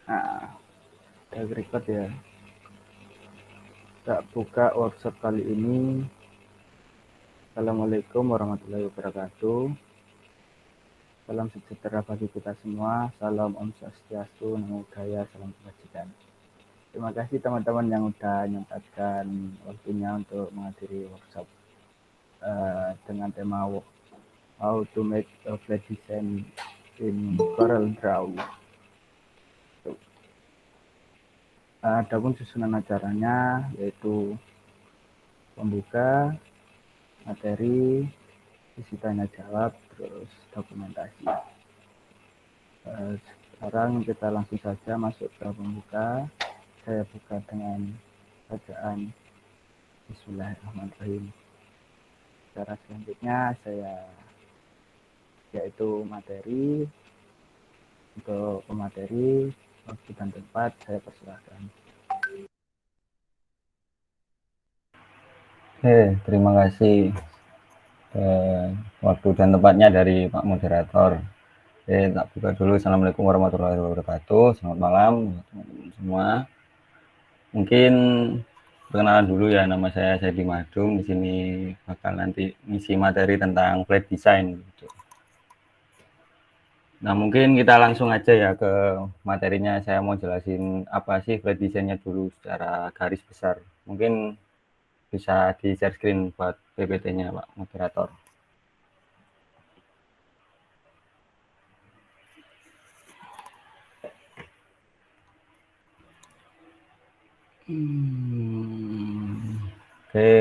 Nah, udah record ya. Kita buka workshop kali ini. Assalamualaikum warahmatullahi wabarakatuh. Salam sejahtera bagi kita semua. Salam Om Swastiastu, Namo Buddhaya, salam kebajikan. Terima kasih teman-teman yang udah nyempatkan waktunya untuk menghadiri workshop dengan tema How to make a flat design in Corel Draw. Adapun susunan acaranya yaitu pembuka, materi, isi tanya jawab, terus dokumentasi. Sekarang kita langsung saja masuk ke pembuka. Saya buka dengan bacaan Bismillahirrahmanirrahim. Cara selanjutnya yaitu materi. Untuk pemateri, waktu dan tempat saya persilahkan. Oke, terima kasih waktu dan tempatnya dari Pak Moderator. Oke, tak buka dulu. Assalamualaikum warahmatullahi wabarakatuh. Selamat malam teman-teman semua. Mungkin perkenalan dulu ya, nama saya Saidi Madum. Di sini bakal nanti ngisi materi tentang flat design. Nah, mungkin kita langsung aja ya ke materinya. Saya mau jelasin apa sih flat design-nya dulu secara garis besar. Mungkin bisa di share screen buat PPT-nya, Pak Moderator. Oke,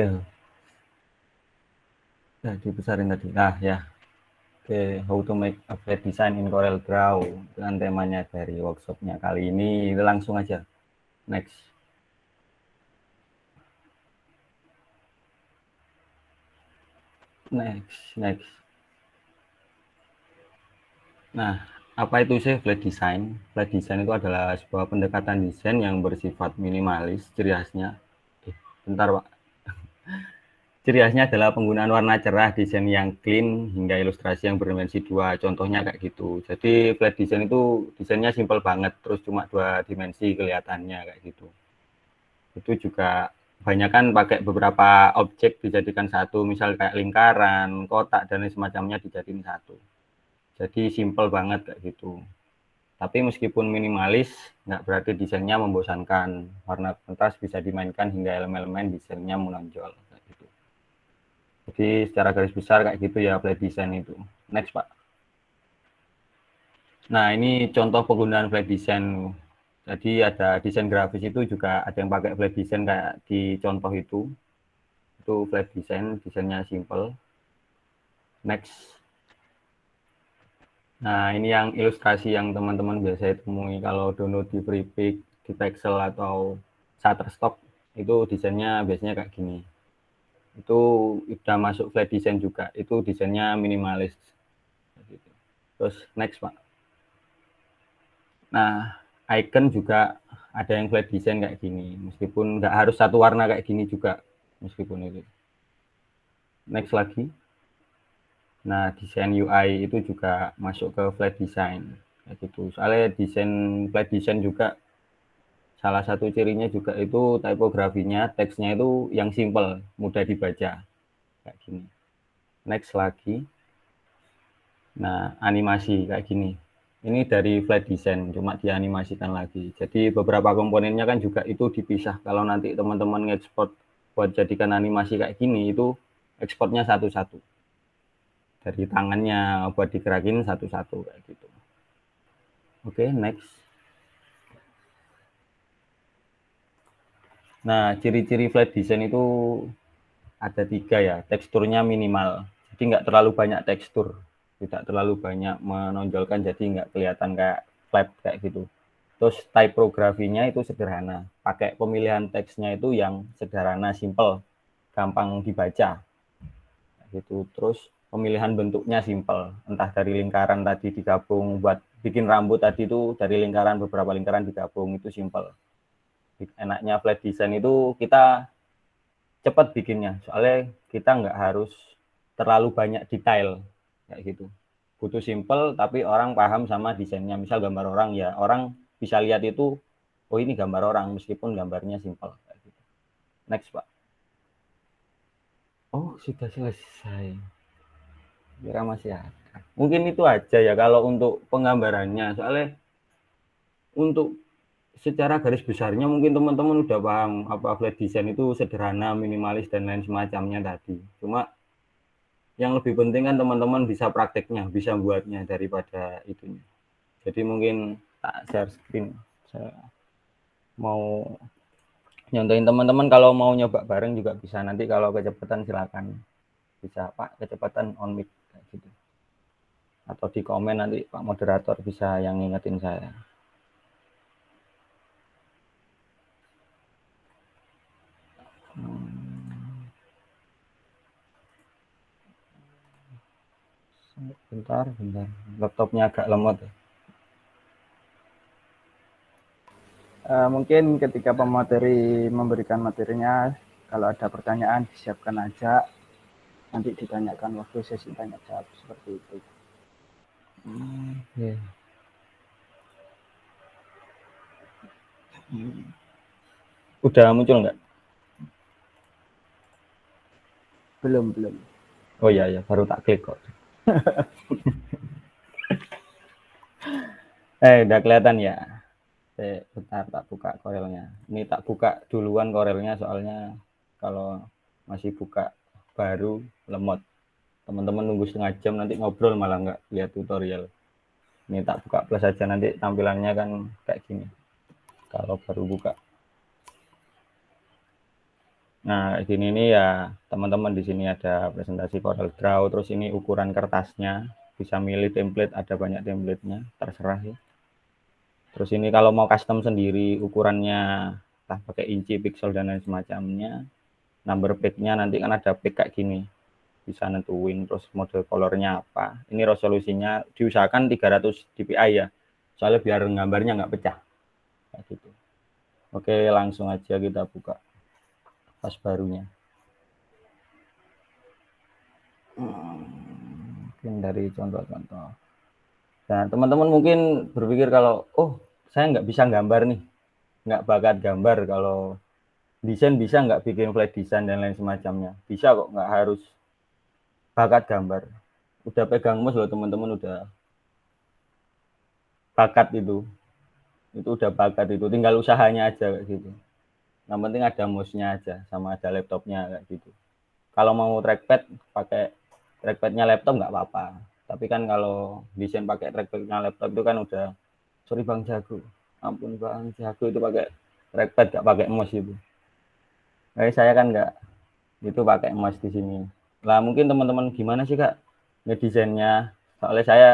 ya dibesarin tadi. Nah ya, oke, how to make a flat design in Corel Draw dengan temanya dari workshopnya kali ini. Langsung aja, next. Next. Nah, apa itu sih flat design? Flat design itu adalah sebuah pendekatan desain yang bersifat minimalis. Ciri khasnya, bentar Pak. Ciri khasnya adalah penggunaan warna cerah, desain yang clean, hingga ilustrasi yang berdimensi 2. Contohnya kayak gitu. Jadi flat design itu desainnya simpel banget, terus cuma 2 dimensi kelihatannya kayak gitu. Itu juga banyak kan pakai beberapa objek dijadikan satu, misal kayak lingkaran, kotak, dan semacamnya dijadiin satu. Jadi simpel banget kayak gitu. Tapi meskipun minimalis, nggak berarti desainnya membosankan. Warna kontras bisa dimainkan hingga elemen-elemen desainnya menonjol. Kayak gitu. Jadi secara garis besar kayak gitu ya flat design itu. Next Pak. Nah ini contoh penggunaan flat design. Jadi ada desain grafis itu juga ada yang pakai flat design kayak di contoh itu. Itu flat design, desainnya simple. Next. Nah ini yang ilustrasi yang teman-teman biasa temui kalau download di Freepik, di Pexel atau Shutterstock itu desainnya biasanya kayak gini. Itu udah masuk flat design juga, itu desainnya minimalis. Terus next Pak. Nah icon juga ada yang flat design kayak gini, meskipun nggak harus satu warna kayak gini juga, meskipun itu. Next lagi. Nah desain UI itu juga masuk ke flat design kayak gitu. Soalnya desain flat design juga salah satu cirinya juga itu tipografinya, teksnya itu yang simple, mudah dibaca kayak gini. Next lagi. Nah, animasi kayak gini. Ini dari flat design, cuma dianimasikan lagi. Jadi beberapa komponennya kan juga itu dipisah. Kalau nanti teman-teman ngekspor buat jadikan animasi kayak gini, itu ekspornya satu-satu. Dari tangannya buat digerakin satu-satu kayak gitu. Oke, next. Nah, ciri-ciri flat design itu ada 3 ya. Teksturnya minimal. Jadi nggak terlalu banyak tekstur. Tidak terlalu banyak menonjolkan, jadi nggak kelihatan kayak flat kayak gitu. Terus tipografinya itu sederhana. Pakai pemilihan teksnya itu yang sederhana, simple, gampang dibaca. Gitu. Terus pemilihan bentuknya simple. Entah dari lingkaran tadi digabung buat bikin rambut tadi itu dari lingkaran, beberapa lingkaran digabung itu simple. Enaknya flat design itu kita cepat bikinnya. Soalnya kita nggak harus terlalu banyak detail kayak gitu. Butuh simple tapi orang paham sama desainnya. Misal gambar orang ya, orang bisa lihat itu, oh ini gambar orang meskipun gambarnya simpel. Next Pak. Oh sudah selesai. Kira masih ada. Mungkin itu aja ya kalau untuk penggambarannya. Soalnya untuk secara garis besarnya mungkin teman-teman udah paham apa flat design itu sederhana, minimalis dan lain semacamnya tadi. Cuma yang lebih penting kan teman-teman bisa prakteknya, bisa buatnya daripada itunya. Jadi mungkin tak share screen. Saya mau nyontohin teman-teman kalau mau nyoba bareng juga bisa. Nanti kalau kecepatan silakan bisa Pak kecepatan on mic kayak gitu. Atau di komen nanti Pak moderator bisa yang ngingetin saya. Bentar. Laptopnya agak lemot. Mungkin ketika pemateri memberikan materinya, kalau ada pertanyaan disiapkan aja, nanti ditanyakan waktu sesi tanya jawab seperti itu. Yeah. Udah muncul nggak? Belum. Oh iya, baru tak klik kok. Udah kelihatan ya. Bentar tak buka Corelnya. Ini tak buka duluan Corelnya soalnya kalau masih buka baru lemot. Teman-teman nunggu setengah jam nanti ngobrol malah nggak lihat tutorial. Ini tak buka plus aja nanti tampilannya kan kayak gini. Kalau baru buka. Nah, gini nih ya, teman-teman di sini ada presentasi Corel Draw, terus ini ukuran kertasnya, bisa milih template, ada banyak template-nya, terserah ya. Terus ini kalau mau custom sendiri ukurannya, entah pakai inci, pixel dan lain semacamnya. Number page-nya nanti kan ada page kayak gini. Bisa nentuin terus model color-nya apa. Ini resolusinya diusahakan 300 dpi ya. Soalnya biar gambarnya nggak pecah. Kayak gitu. Oke, langsung aja kita buka pas barunya. Mungkin dari contoh-contoh. Nah, teman-teman mungkin berpikir kalau, oh, saya nggak bisa gambar nih. Nggak bakat gambar. Kalau desain bisa nggak bikin flat design dan lain semacamnya. Bisa kok, nggak harus bakat gambar. Udah pegang mouse loh teman-teman, udah bakat itu. Itu udah bakat itu. Tinggal usahanya aja kayak gitu. Yang penting ada mouse-nya aja, sama ada laptopnya kayak gitu. Kalau mau trackpad, pakai trackpadnya laptop nggak apa-apa. Tapi kan kalau desain pakai trackpadnya laptop itu kan udah, sorry Bang Jago, ampun Bang Jago itu pakai trackpad nggak pakai mouse itu. Jadi saya kan nggak, itu pakai mouse di sini. Lah mungkin teman-teman gimana sih Kak ngedesainnya? Soalnya saya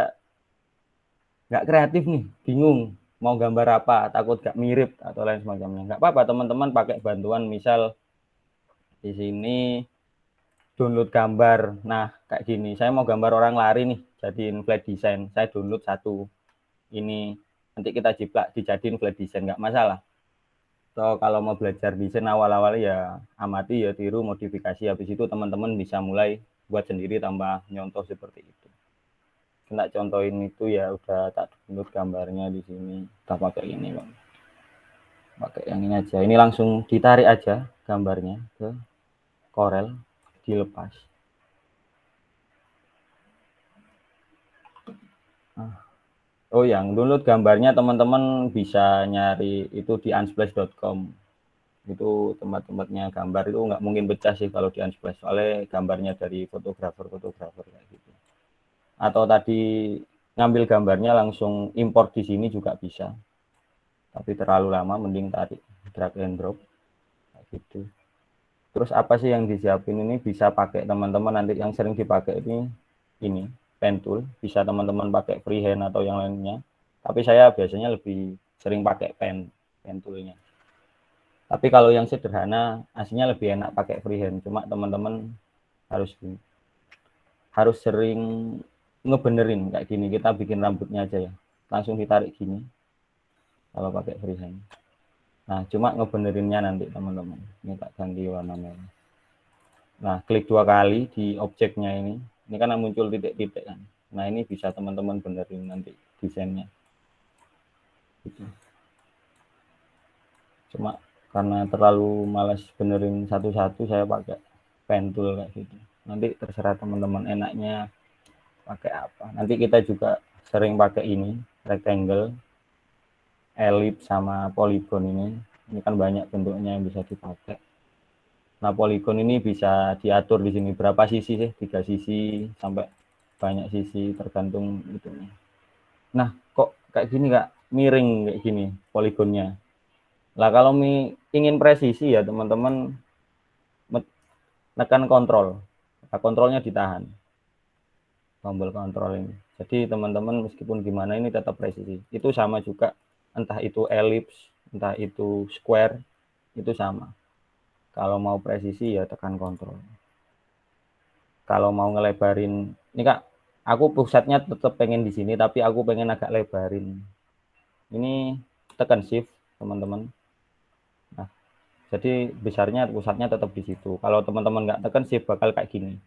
nggak kreatif nih, bingung mau gambar apa, takut nggak mirip atau lain semacamnya. Nggak apa-apa teman-teman pakai bantuan, misal di sini download gambar. Nah, kayak gini, saya mau gambar orang lari nih, jadiin flat design. Saya download satu. Ini nanti kita jiplak dijadiin flat design, nggak masalah. So, kalau mau belajar desain awal-awal ya amati ya tiru modifikasi. Habis itu teman-teman bisa mulai buat sendiri tambah nyontoh seperti itu. Kita contohin itu ya udah tak download gambarnya di sini. Kita pakai ini, Bang. Pakai yang ini aja. Ini langsung ditarik aja gambarnya ke Corel, dilepas. Oh, yang download gambarnya teman-teman bisa nyari itu di unsplash.com. Itu tempat-tempatnya gambar itu nggak mungkin pecah sih kalau di Unsplash. Soalnya gambarnya dari fotografer kayak gitu. Atau tadi ngambil gambarnya langsung import di sini juga bisa. Tapi terlalu lama, mending tarik drag and drop kayak gitu. Terus apa sih yang disiapin ini bisa pakai teman-teman nanti yang sering dipakai ini pen tool, bisa teman-teman pakai freehand atau yang lainnya. Tapi saya biasanya lebih sering pakai pen toolnya. Tapi kalau yang sederhana aslinya lebih enak pakai freehand. Cuma teman-teman harus sering ngebenerin kayak gini. Kita bikin rambutnya aja ya. Langsung ditarik gini kalau pakai freehand. Nah, cuma ngebenerinnya nanti teman-teman. Ini tak ganti warna merah. Nah, klik 2 kali di objeknya ini. Ini kan muncul titik-titik kan. Nah, ini bisa teman-teman benerin nanti desainnya. Gitu. Cuma karena terlalu malas benerin satu-satu, saya pakai pen tool kayak gitu. Nanti terserah teman-teman enaknya pakai apa. Nanti kita juga sering pakai ini, rectangle, ellipse sama polygon ini. Ini kan banyak bentuknya yang bisa dipakai. Nah, polygon ini bisa diatur di sini berapa sisi sih? 3 sisi sampai banyak sisi tergantung itunya. Nah, kok kayak gini Kak? Miring kayak gini poligonnya. Lah kalau ingin presisi ya teman-teman tekan kontrol. Nah, kontrolnya ditahan. Tombol kontrol ini. Jadi teman-teman meskipun gimana ini tetap presisi. Itu sama juga entah itu ellipse, entah itu square, itu sama. Kalau mau presisi ya tekan kontrol. Kalau mau ngelebarin, ini Kak, aku pusatnya tetap pengen di sini tapi aku pengen agak lebarin. Ini tekan shift, teman-teman. Nah, jadi besarnya pusatnya tetap di situ. Kalau teman-teman nggak tekan shift bakal kayak gini.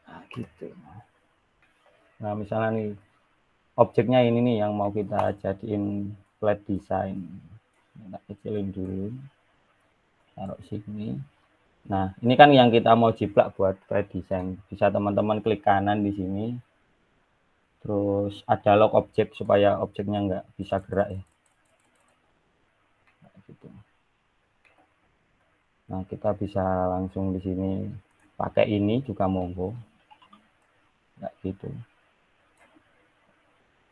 Nah, gitu. Nah, misalnya nih objeknya ini nih yang mau kita jadiin flat design. Kita kecilin dulu. Taruh sini. Nah, ini kan yang kita mau jiplak buat flat design. Bisa teman-teman klik kanan di sini. Terus ada lock objek supaya objeknya nggak bisa gerak ya. Gitu. Nah, kita bisa langsung di sini pakai ini juga monggo. Kayak gitu.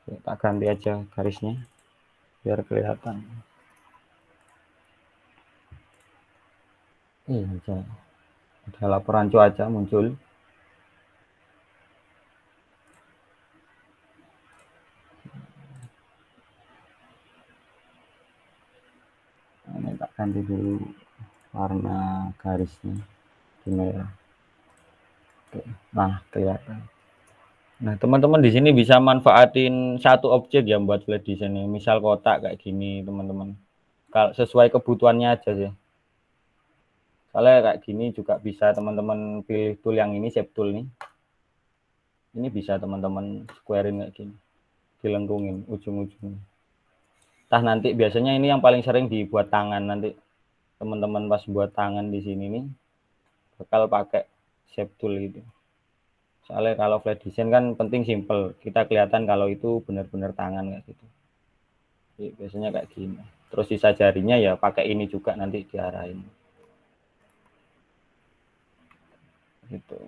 Kita ganti aja garisnya biar kelihatan. Ada laporan cuaca muncul. Ini tak ganti dulu warna garisnya di merah. Oke. Nah, kelihatan. Nah, teman-teman di sini bisa manfaatin satu objek ya buat flat design ini. Misal kotak kayak gini, teman-teman. Kalau sesuai kebutuhannya aja sih. Soalnya kayak gini juga bisa teman-teman pilih tool yang ini, shape tool nih. Ini bisa teman-teman squarein kayak gini. Dilengkungin ujung-ujungnya. Tah nanti biasanya ini yang paling sering dibuat tangan nanti. Teman-teman pas buat tangan di sini nih bakal pakai shape tool gitu. Soalnya kalau flat design kan penting simple. Kita kelihatan kalau itu benar-benar tangan kayak gitu. Jadi biasanya kayak gini. Terus sisa jarinya ya pakai ini juga nanti diarahin. Gitu.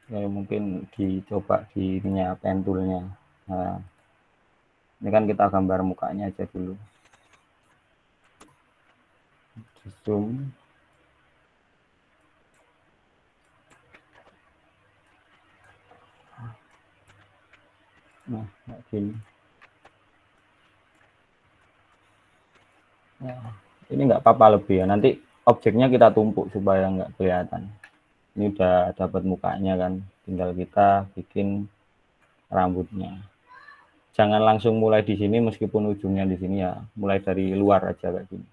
Ya mungkin dicoba di ininya pen toolnya. Nah, ini kan kita gambar mukanya aja dulu. Di zoom. Nah, kayak gini. Nah, ini nggak apa-apa lebih ya. Nanti objeknya kita tumpuk supaya nggak kelihatan. Ini udah dapat mukanya kan. Tinggal kita bikin rambutnya. Jangan langsung mulai di sini meskipun ujungnya di sini ya. Mulai dari luar aja kayak gini.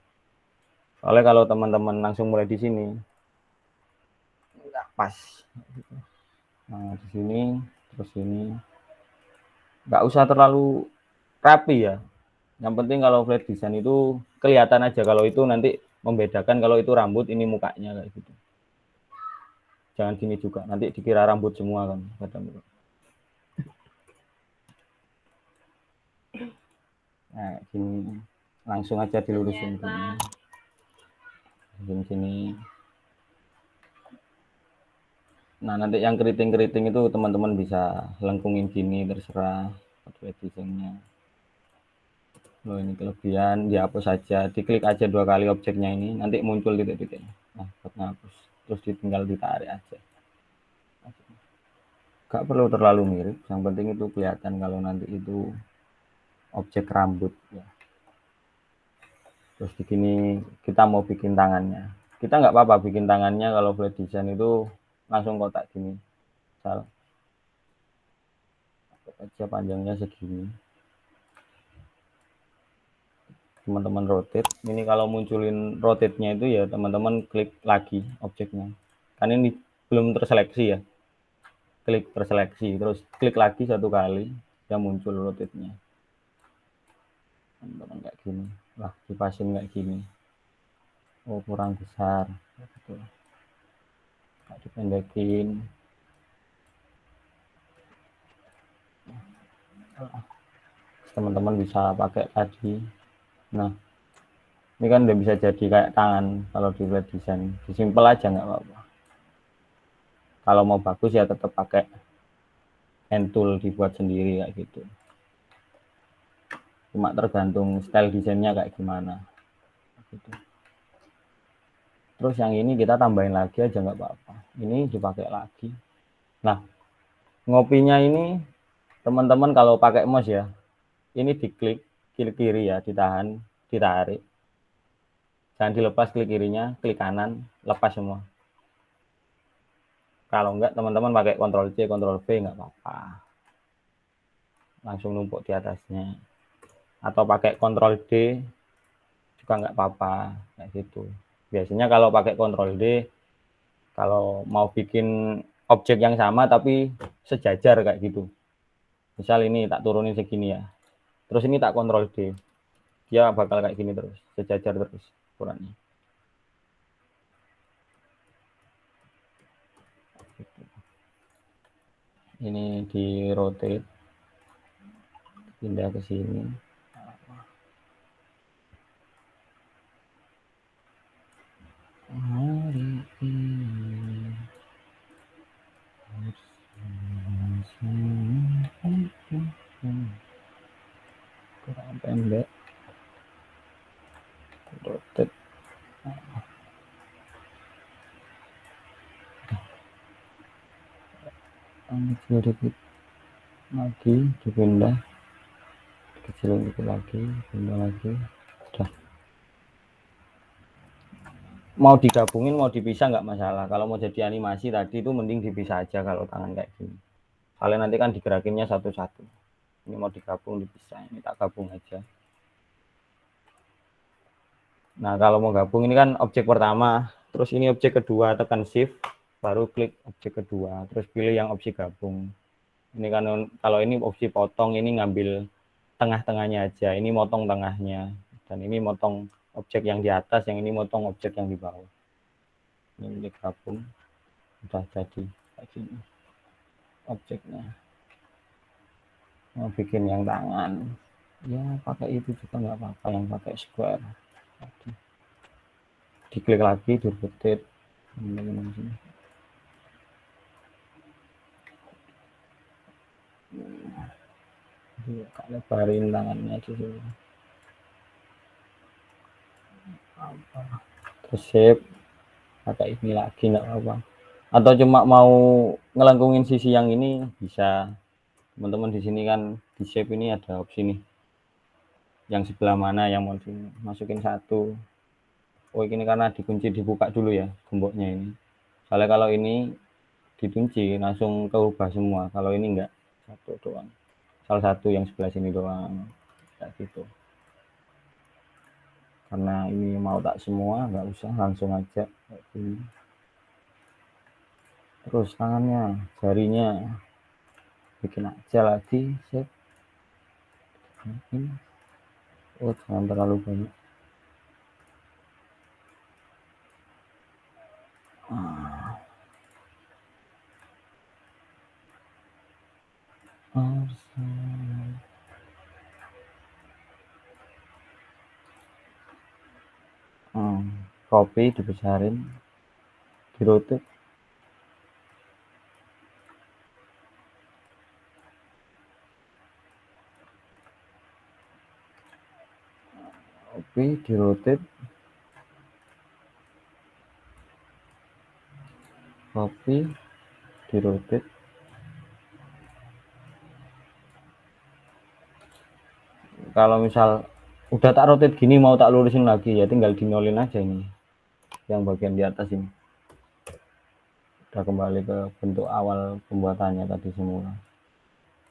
Soalnya kalau teman-teman langsung mulai di sini nggak pas. Nah, di sini terus ini nggak usah terlalu rapi ya. Yang penting kalau flat design itu kelihatan aja kalau itu nanti membedakan kalau itu rambut ini mukanya kayak gitu. Jangan gini juga nanti dikira rambut semua kan. Nah, gini langsung aja dilurusin gini. Sini. Nah, nanti yang keriting-keriting itu teman-teman bisa lengkungin gini terserah flat design-nya. Loh, ini kelebihan, dihapus saja, diklik aja 2 kali objeknya ini, nanti muncul titik-titik. Nah, buat ngapus, terus tinggal ditarik aja. Gak perlu terlalu mirip, yang penting itu kelihatan kalau nanti itu objek rambut ya. Terus di sini kita mau bikin tangannya. Kita nggak apa-apa bikin tangannya kalau flat design itu langsung kotak gini. Misal aja panjangnya segini. Teman-teman rotate. Ini kalau munculin rotate-nya itu ya teman-teman klik lagi objeknya. Kan ini belum terseleksi ya. Klik terseleksi, terus klik lagi 1 kali, ya muncul rotate-nya. teman-teman kayak gini. Lah dipasin kayak gini, oh kurang besar gitu, nggak dipendekin. Teman-teman bisa pakai tadi. Nah ini kan udah bisa jadi kayak tangan kalau di flat design, disimpel aja nggak apa-apa. Kalau mau bagus ya tetap pakai hand tool dibuat sendiri kayak gitu. Cuma tergantung style desainnya kayak gimana gitu. Terus yang ini kita tambahin lagi aja nggak apa-apa, ini dipakai lagi. Nah ngopinya ini teman-teman kalau pakai mouse ya, ini diklik kiri ya, ditahan, ditarik, jangan dilepas, klik kirinya, klik kanan, lepas semua. Kalau enggak teman-teman pakai Ctrl C, Ctrl V nggak apa-apa, langsung numpuk di atasnya. Atau pakai Ctrl D juga nggak apa-apa kayak gitu. Biasanya kalau pakai Ctrl D, kalau mau bikin objek yang sama tapi sejajar kayak gitu, misal ini tak turunin segini ya, terus ini tak Ctrl D, dia bakal kayak gini terus, sejajar terus ukurannya. Ini di rotate, pindah ke sini. Hari ini kurang pendek, rotate. Sedikit lagi, dipindah, kecilin dikit lagi, pindah lagi, sudah. Mau digabungin mau dipisah nggak masalah. Kalau mau jadi animasi tadi itu mending dipisah aja kalau tangan kayak gini, kalian nanti kan digerakinnya satu-satu. Ini mau digabung dipisah, ini tak gabung aja. Nah kalau mau gabung ini kan objek pertama, terus ini objek kedua, tekan shift baru klik objek kedua, terus pilih yang opsi gabung. Ini kan kalau ini opsi potong, ini ngambil tengah-tengahnya aja, ini motong tengahnya, dan ini motong objek yang di atas, yang ini motong objek yang di bawah. Ini gabung, udah jadi kayak gini objeknya. Mau bikin yang tangan ya pakai itu juga nggak apa-apa, yang pakai square. Diklik lagi, di rotate teman-teman sini. Kak lebarin tangannya aja dulu. Terus shape pakai ini lagi nggak apa-apa. Atau cuma mau ngelengkungin sisi yang ini bisa. Teman-teman di sini kan di shape ini ada opsi nih. Yang sebelah mana yang mau dimasukin satu. Oh ini karena dikunci dibuka dulu ya gemboknya ini. Soalnya kalau ini dikunci langsung keubah semua. Kalau ini enggak, satu doang. Salah satu yang sebelah sini doang. Kayak gitu. Karena ini mau tak semua, nggak usah langsung aja kayak gini. Terus tangannya, jarinya bikin aja lagi, set. Oh jangan terlalu banyak. Copy, dibesarin, di rotate. Copy, di rotate. Copy, di rotate. Kalau misal udah tak rotate gini mau tak lurusin lagi ya tinggal dinolin aja ini yang bagian di atas ini, udah kembali ke bentuk awal pembuatannya tadi semula.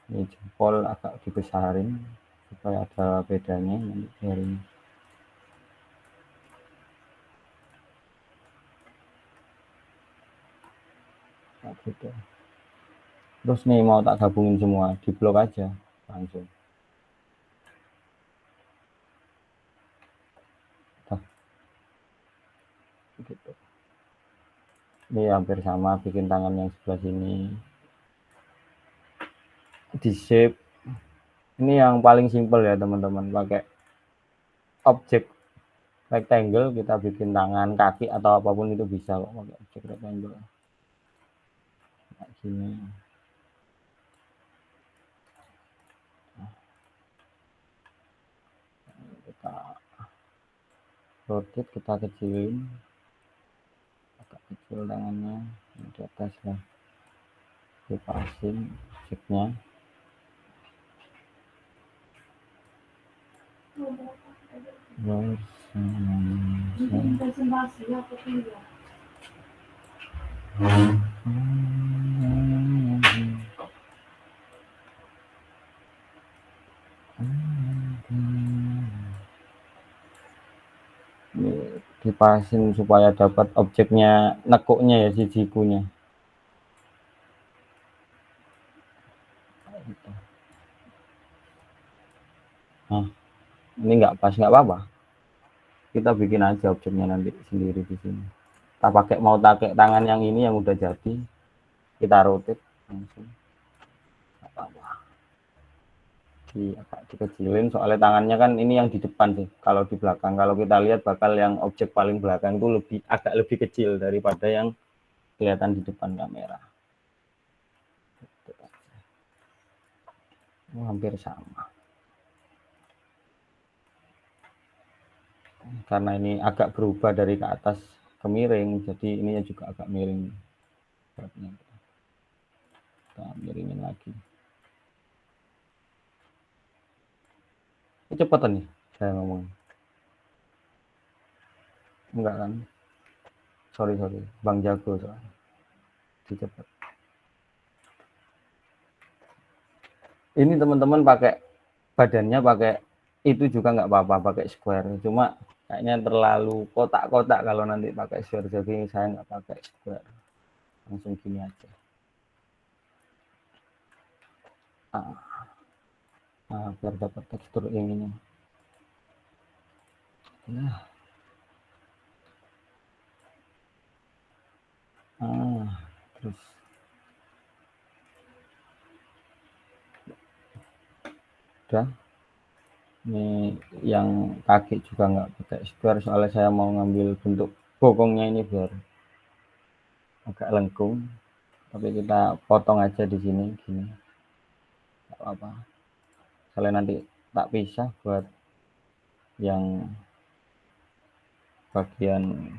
Ini jempol agak dibesarin supaya ada bedanya nanti jarinya. Nah, gitu. Terus nih mau tak gabungin semua, di blok aja langsung. Ini hampir sama, bikin tangan yang sebelah sini. Di shape. Ini yang paling simpel ya teman-teman, pakai objek rectangle kita bikin tangan, kaki atau apapun itu bisa kok pakai objek rectangle. Kayak gini. Kita rotate, kita kecilin, agak kecil tangannya di atas lah, dipasin objeknya. Dipasin supaya dapat objeknya, nekuknya ya, sikunya. Nah, ini nggak pas, nggak apa-apa. Kita bikin aja objeknya nanti sendiri di sini. Kita pakai, mau pakai tangan yang ini yang udah jadi, kita rotate langsung. Nggak apa-apa. Agak dikecilin, soalnya tangannya kan ini yang di depan sih. Kalau di belakang, kalau kita lihat bakal yang objek paling belakang itu agak lebih kecil daripada yang kelihatan di depan kamera. Hampir sama. Karena ini agak berubah dari ke atas ke miring, jadi ininya juga agak miring. Kita miringin lagi. Ini cepetan nih saya ngomong. Enggak kan? Sorry. Bang jago soalnya. Cepet. Ini teman-teman pakai badannya pakai itu juga nggak apa-apa, pakai square. Cuma kayaknya terlalu kotak-kotak kalau nanti pakai square, jadi saya nggak pakai square. Langsung gini aja. Biar dapat tekstur yang ini. Nah. Terus udah. Ini yang kaki juga nggak pakai square, soalnya saya mau ngambil bentuk bokongnya ini biar agak lengkung. Tapi kita potong aja di sini gini. Nggak apa-apa. Soalnya nanti tak pisah buat yang bagian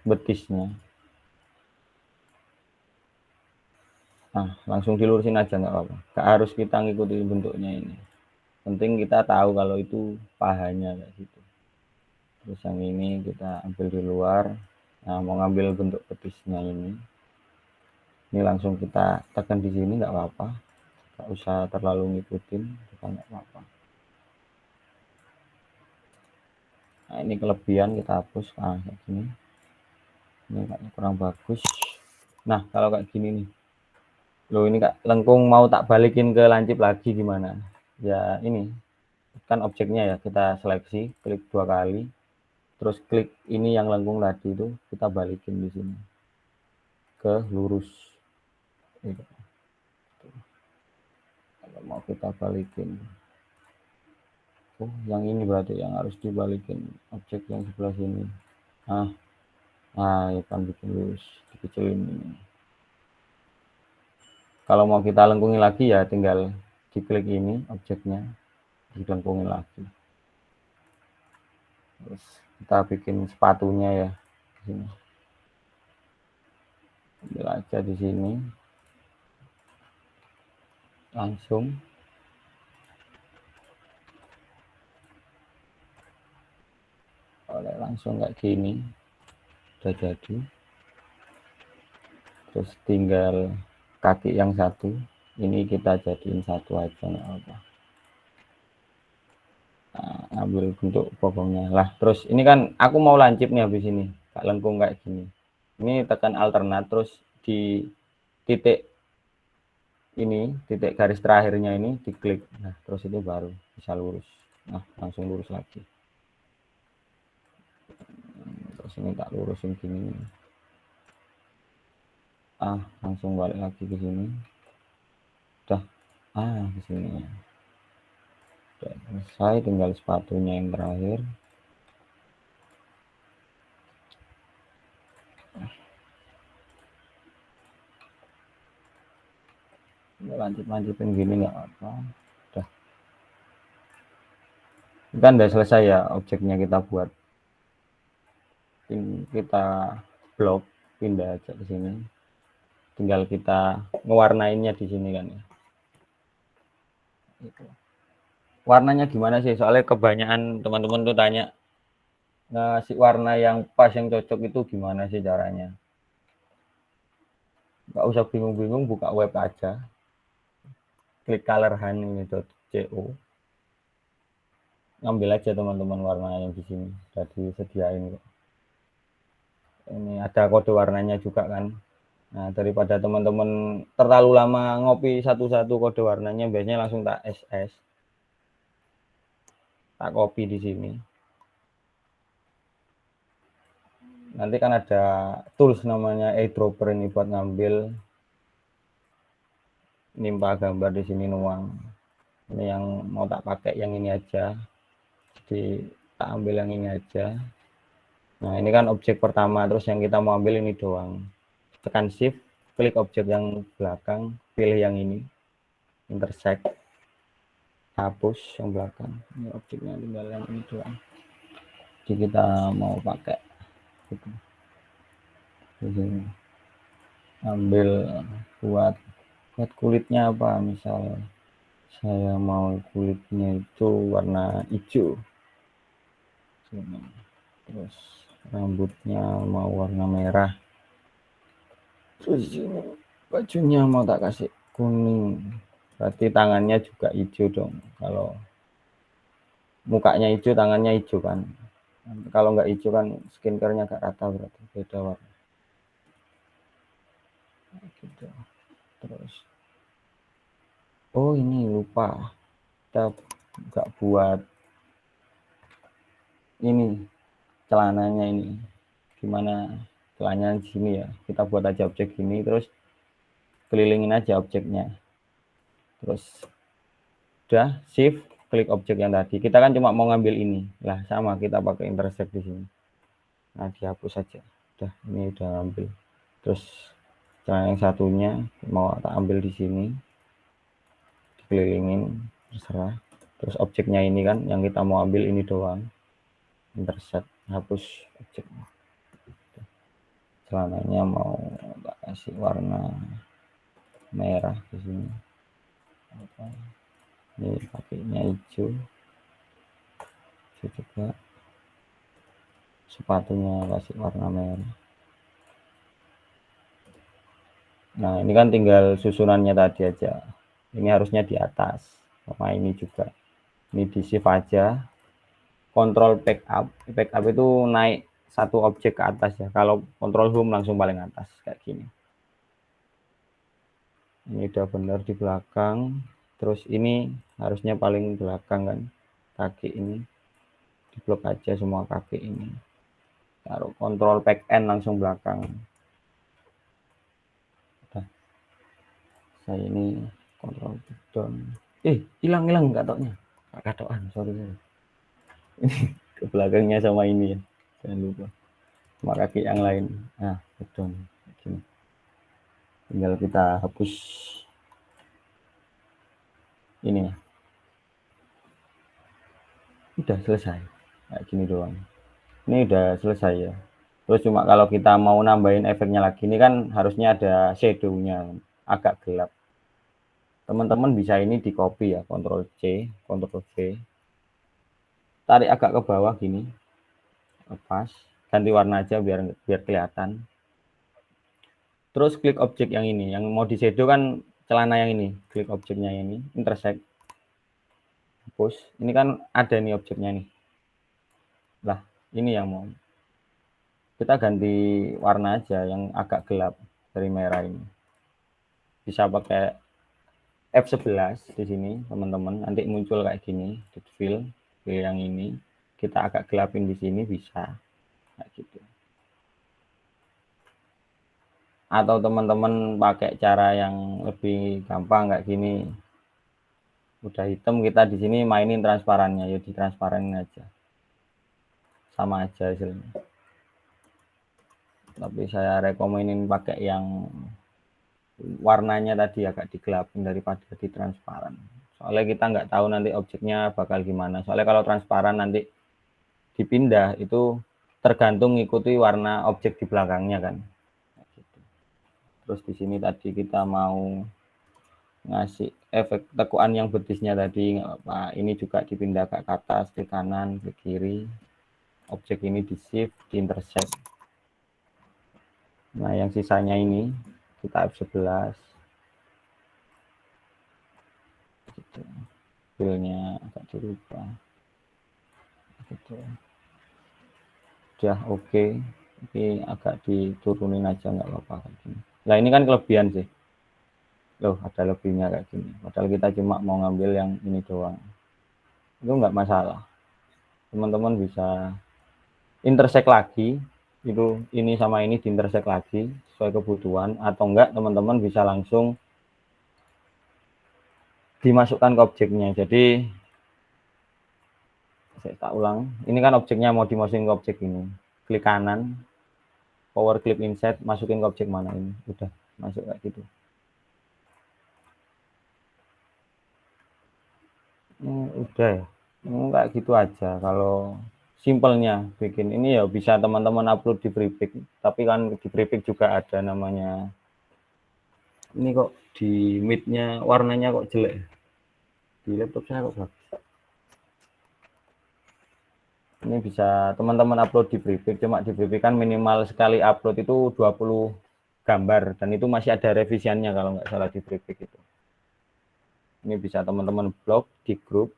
betisnya. Nah, langsung dilurusin aja nggak apa-apa. Nggak harus kita ngikutin bentuknya ini. Penting kita tahu kalau itu pahanya kayak gitu. Terus yang ini kita ambil di luar. Nah, mau ngambil bentuk betisnya ini langsung kita tekan di sini, nggak apa-apa. Nggak usah terlalu ngikutin, kita nggak apa-apa. Nah, ini kelebihan kita hapus. Nah, kayak gini. Ini kayaknya kurang bagus. Nah, kalau kayak gini nih. Loh, ini Kak, lengkung mau tak balikin ke lancip lagi gimana? Ya ini, kan objeknya ya, kita seleksi, klik 2 kali. Terus klik ini yang lengkung tadi itu, kita balikin di sini. Ke lurus. Kalau mau kita balikin. Oh, yang ini berarti yang harus dibalikin, objek yang sebelah sini. Nah, ya kan bikin lurus, dikecilin ini. Kalau mau kita lengkungin lagi ya tinggal diklik ini objeknya, dilengkungin lagi. Terus kita bikin sepatunya ya di sini. Ambil aja di sini. Langsung kayak gini. Udah jadi. Terus tinggal kaki yang satu, ini kita jadiin satu aja nggak apa. Nah, ambil bentuk bokongnya lah. Terus ini kan aku mau lancip nih habis ini, Kak, lengkung kayak gini. Ini tekan alternate, terus di titik ini, titik garis terakhirnya ini diklik. Nah, terus itu baru bisa lurus. Nah, langsung lurus lagi. Terus ini tak lurusin gini. Langsung balik lagi ke sini. Udah ke sini. Udah selesai, tinggal sepatunya yang terakhir. Lanjut-lanjutin gini nggak apa. Udah. Kan udah selesai ya objeknya kita buat. Kita blok, pindah aja ke sini. Tinggal kita ngewarnainnya di sini kan ya. Warnanya gimana sih? Soalnya kebanyakan teman-teman tuh tanya ngasih warna yang pas, yang cocok itu gimana sih caranya? Nggak usah bingung-bingung, buka web aja. Klik colorhani.co. Ngambil aja teman-teman warna yang di sini. Udah disediain kok. Ini ada kode warnanya juga kan. Nah, daripada teman-teman terlalu lama ngopi satu-satu kode warnanya, biasanya langsung tak SS. Tak copy di sini. Nanti kan ada tools namanya eyedropper ini buat ngambil nimpa gambar di sini nuang. Ini yang mau tak pakai yang ini aja. Jadi tak ambil yang ini aja. Nah, ini kan objek pertama, terus yang kita mau ambil ini doang. Tekan shift, klik objek yang belakang, pilih yang ini. Intersect. Hapus yang belakang. Ini objeknya tinggal yang ini doang. Jadi kita mau pakai gitu. Jadi ambil buat kulitnya apa, misal saya mau kulitnya itu warna hijau, terus rambutnya mau warna merah, terus bajunya mau tak kasih kuning, berarti tangannya juga hijau dong. Kalau mukanya hijau, tangannya hijau kan. Kalau nggak hijau kan skincare-nya nggak rata, berarti beda warna gitu. Terus ini lupa, kita nggak buat ini celananya. Ini gimana celananya di sini ya, kita buat aja objek gini, terus kelilingin aja objeknya, terus udah shift klik objek yang tadi. Kita kan cuma mau ngambil ini lah, sama kita pakai intersect di sini. Nah, dihapus aja. Udah, ini udah ambil. Terus celana yang satunya mau tak ambil di sini, dikelilingin, terserah. Terus objeknya ini kan yang kita mau ambil ini doang, intersect, hapus objeknya. Celananya mau tak kasih warna merah di sini. Ini kakinya hijau juga, sepatunya kasih warna merah. Nah, ini kan tinggal susunannya tadi aja. Ini harusnya di atas sama ini juga. Ini di shift aja, kontrol backup. Backup itu naik satu objek ke atas ya. Kalau kontrol home langsung paling atas kayak gini. Ini udah benar di belakang. Terus ini harusnya paling belakang kan, kaki ini diblok aja semua kaki ini. Taruh kontrol back N langsung belakang. Udah. Saya ini kontrol down. Hilang nggak toknya. Katoan, sorry. Ini ke belakangnya sama ini ya. Jangan lupa. Sama kaki yang lain. Nah, down. Gini. Tinggal kita hapus ini ya. Udah selesai. Kayak gini doang. Ini udah selesai ya. Terus cuma kalau kita mau nambahin efeknya lagi, ini kan harusnya ada shadow-nya, agak gelap. Teman-teman bisa ini di copy ya, Ctrl C, Ctrl V. Tarik agak ke bawah gini. Lepas, ganti warna aja biar kelihatan. Terus klik objek yang ini, yang mau di shadow kan celana yang ini. Klik objeknya ini, intersect. Hapus. Ini kan ada nih objeknya nih. Lah, ini yang mau. Kita ganti warna aja yang agak gelap dari merah ini. Bisa pakai F11 di sini, teman-teman. Nanti muncul kayak gini, fill yang ini. Kita agak gelapin di sini bisa. Kayak gitu. atau teman-teman pakai cara yang lebih gampang kayak gini, udah hitam kita di sini mainin transparannya, ya di transparan aja, sama aja hasilnya. Tapi saya rekomenin pakai yang warnanya tadi agak digelapin daripada di transparan. Soalnya kita nggak tahu nanti objeknya bakal gimana. Soalnya kalau transparan nanti dipindah itu tergantung ngikuti warna objek di belakangnya kan. Terus di sini tadi kita mau ngasih efek tekuan yang betisnya tadi nggak apa-apa. Ini juga dipindah ke atas, ke kanan, ke kiri. Objek ini di shift, di intersect. Nah yang sisanya ini kita F11. Gitu. Filenya agak dirubah. Gitu. Udah oke. Ini agak diturunin aja nggak apa-apa. Nah ini kan kelebihan sih. Loh ada lebihnya kayak gini. Padahal kita cuma mau ngambil yang ini doang. Itu nggak masalah. Teman-teman bisa intersect lagi. Itu ini sama ini diintersect lagi sesuai kebutuhan. Atau enggak teman-teman bisa langsung dimasukkan ke objeknya. Jadi saya tak ulang. Ini kan objeknya mau dimasukin ke objek ini. Klik kanan, power clip insert, masukin ke objek mana ini. Udah masuk kayak gitu. Udah ya. Kayak gitu aja. Kalau simpelnya bikin ini ya bisa teman-teman upload di Freepik. Tapi kan di Freepik juga ada namanya. Ini kok di midnya warnanya kok jelek. Di laptop saya kok bagus. Ini bisa teman-teman upload di Freepik. Cuma di Freepik kan minimal sekali upload itu 20 gambar. Dan itu masih ada revisiannya kalau nggak salah di Freepik itu. Ini bisa teman-teman blok di grup.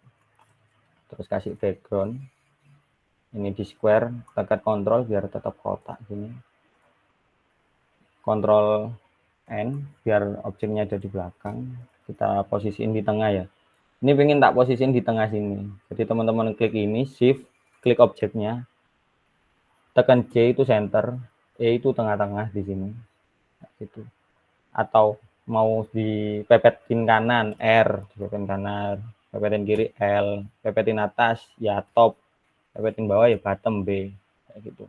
Terus kasih background. Ini di square, tekan kontrol biar tetap kotak gini. Kontrol N biar objeknya ada di belakang. Kita posisiin di tengah ya. Ini pengen tak posisiin di tengah sini. Jadi teman-teman klik ini, shift, klik objeknya. Tekan C itu center, E itu tengah-tengah di sini. Gitu. Atau mau dipepetin kanan, R, dipepetin kanan, pepetin kiri L, pepetin atas ya top, pepetin bawah ya bottom B, kayak gitu.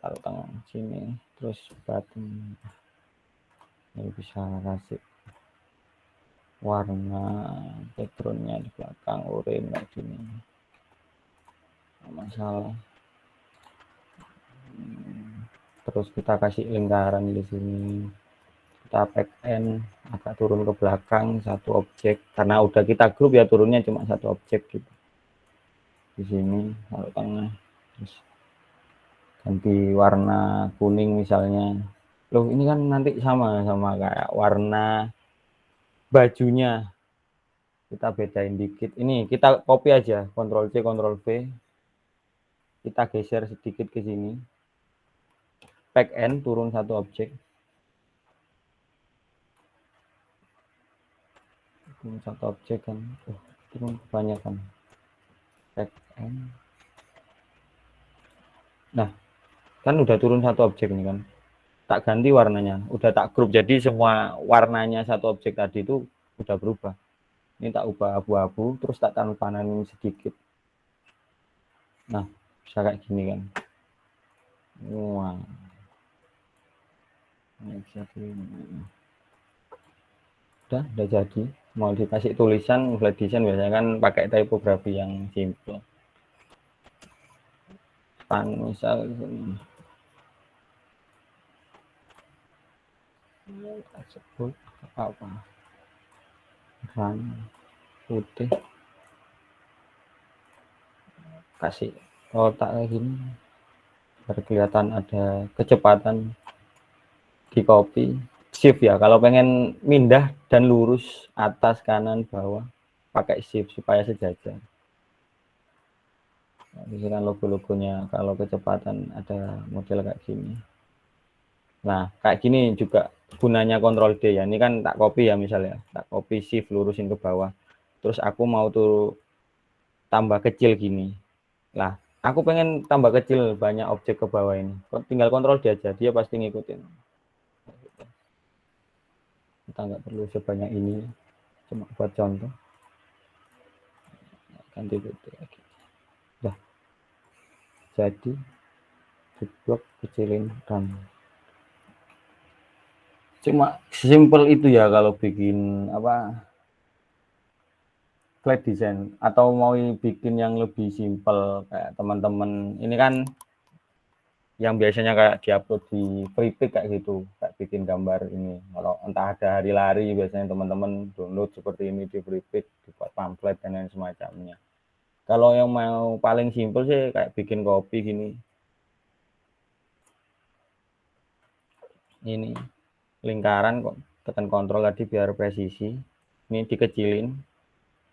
Taruh tengah sini, terus bottom. Ini bisa kasih warna backgroundnya di belakang oranye kayak gini. Nggak masalah. Terus kita kasih lingkaran di sini. Kita pack N agak turun ke belakang satu objek karena udah kita grup ya turunnya cuma satu objek gitu. Di sini taruh tengah. Terus ganti warna kuning misalnya. Loh ini kan nanti sama kayak warna bajunya. Kita bedain dikit. Ini kita copy aja, Ctrl C, Ctrl V. Kita geser sedikit ke sini. Pack N turun satu objek. Turun satu objek kan. Turun kebanyakan. Pack N. Nah, kan udah turun satu objek nih kan. Tak ganti warnanya, udah tak grup. Jadi semua warnanya satu objek tadi itu udah berubah. Ini tak ubah abu-abu, terus tak panen sedikit. Nah, bisa kayak gini kan. Wah. Udah jadi. Mau dikasih tulisan, flat design biasanya kan pakai typography yang simple. Misal sebut apa? Putih. Kasih kotak kayak gini. Biar kelihatan ada kecepatan. Di copy, shift ya. Kalau pengen mindah dan lurus atas kanan bawah pakai shift supaya sejajar. Nah, di sini kan logo-logonya kalau kecepatan ada model kayak gini. Nah, kayak gini juga gunanya Ctrl D ya. Ini kan tak copy ya misalnya, tak copy shift lurusin ke bawah. Terus aku mau tuh tambah kecil gini. Lah, aku pengen tambah kecil banyak objek ke bawah ini. Tinggal Ctrl D aja, dia pasti ngikutin. kita nggak perlu sebanyak ini, cuma buat contoh. Ganti putih lagi. Udah jadi, diblok, kecilin, run. Cuma simple itu ya kalau bikin apa flat design, atau mau bikin yang lebih simple kayak teman-teman ini kan yang biasanya kayak diupload di Freepik kayak gitu, kayak bikin gambar ini. Kalau entah ada hari lari biasanya teman-teman download seperti ini di Freepik, dibuat pamflet dan lain semacamnya. Kalau yang mau paling simple sih kayak bikin kopi gini. Ini lingkaran kok, tekan kontrol tadi biar presisi. Ini dikecilin,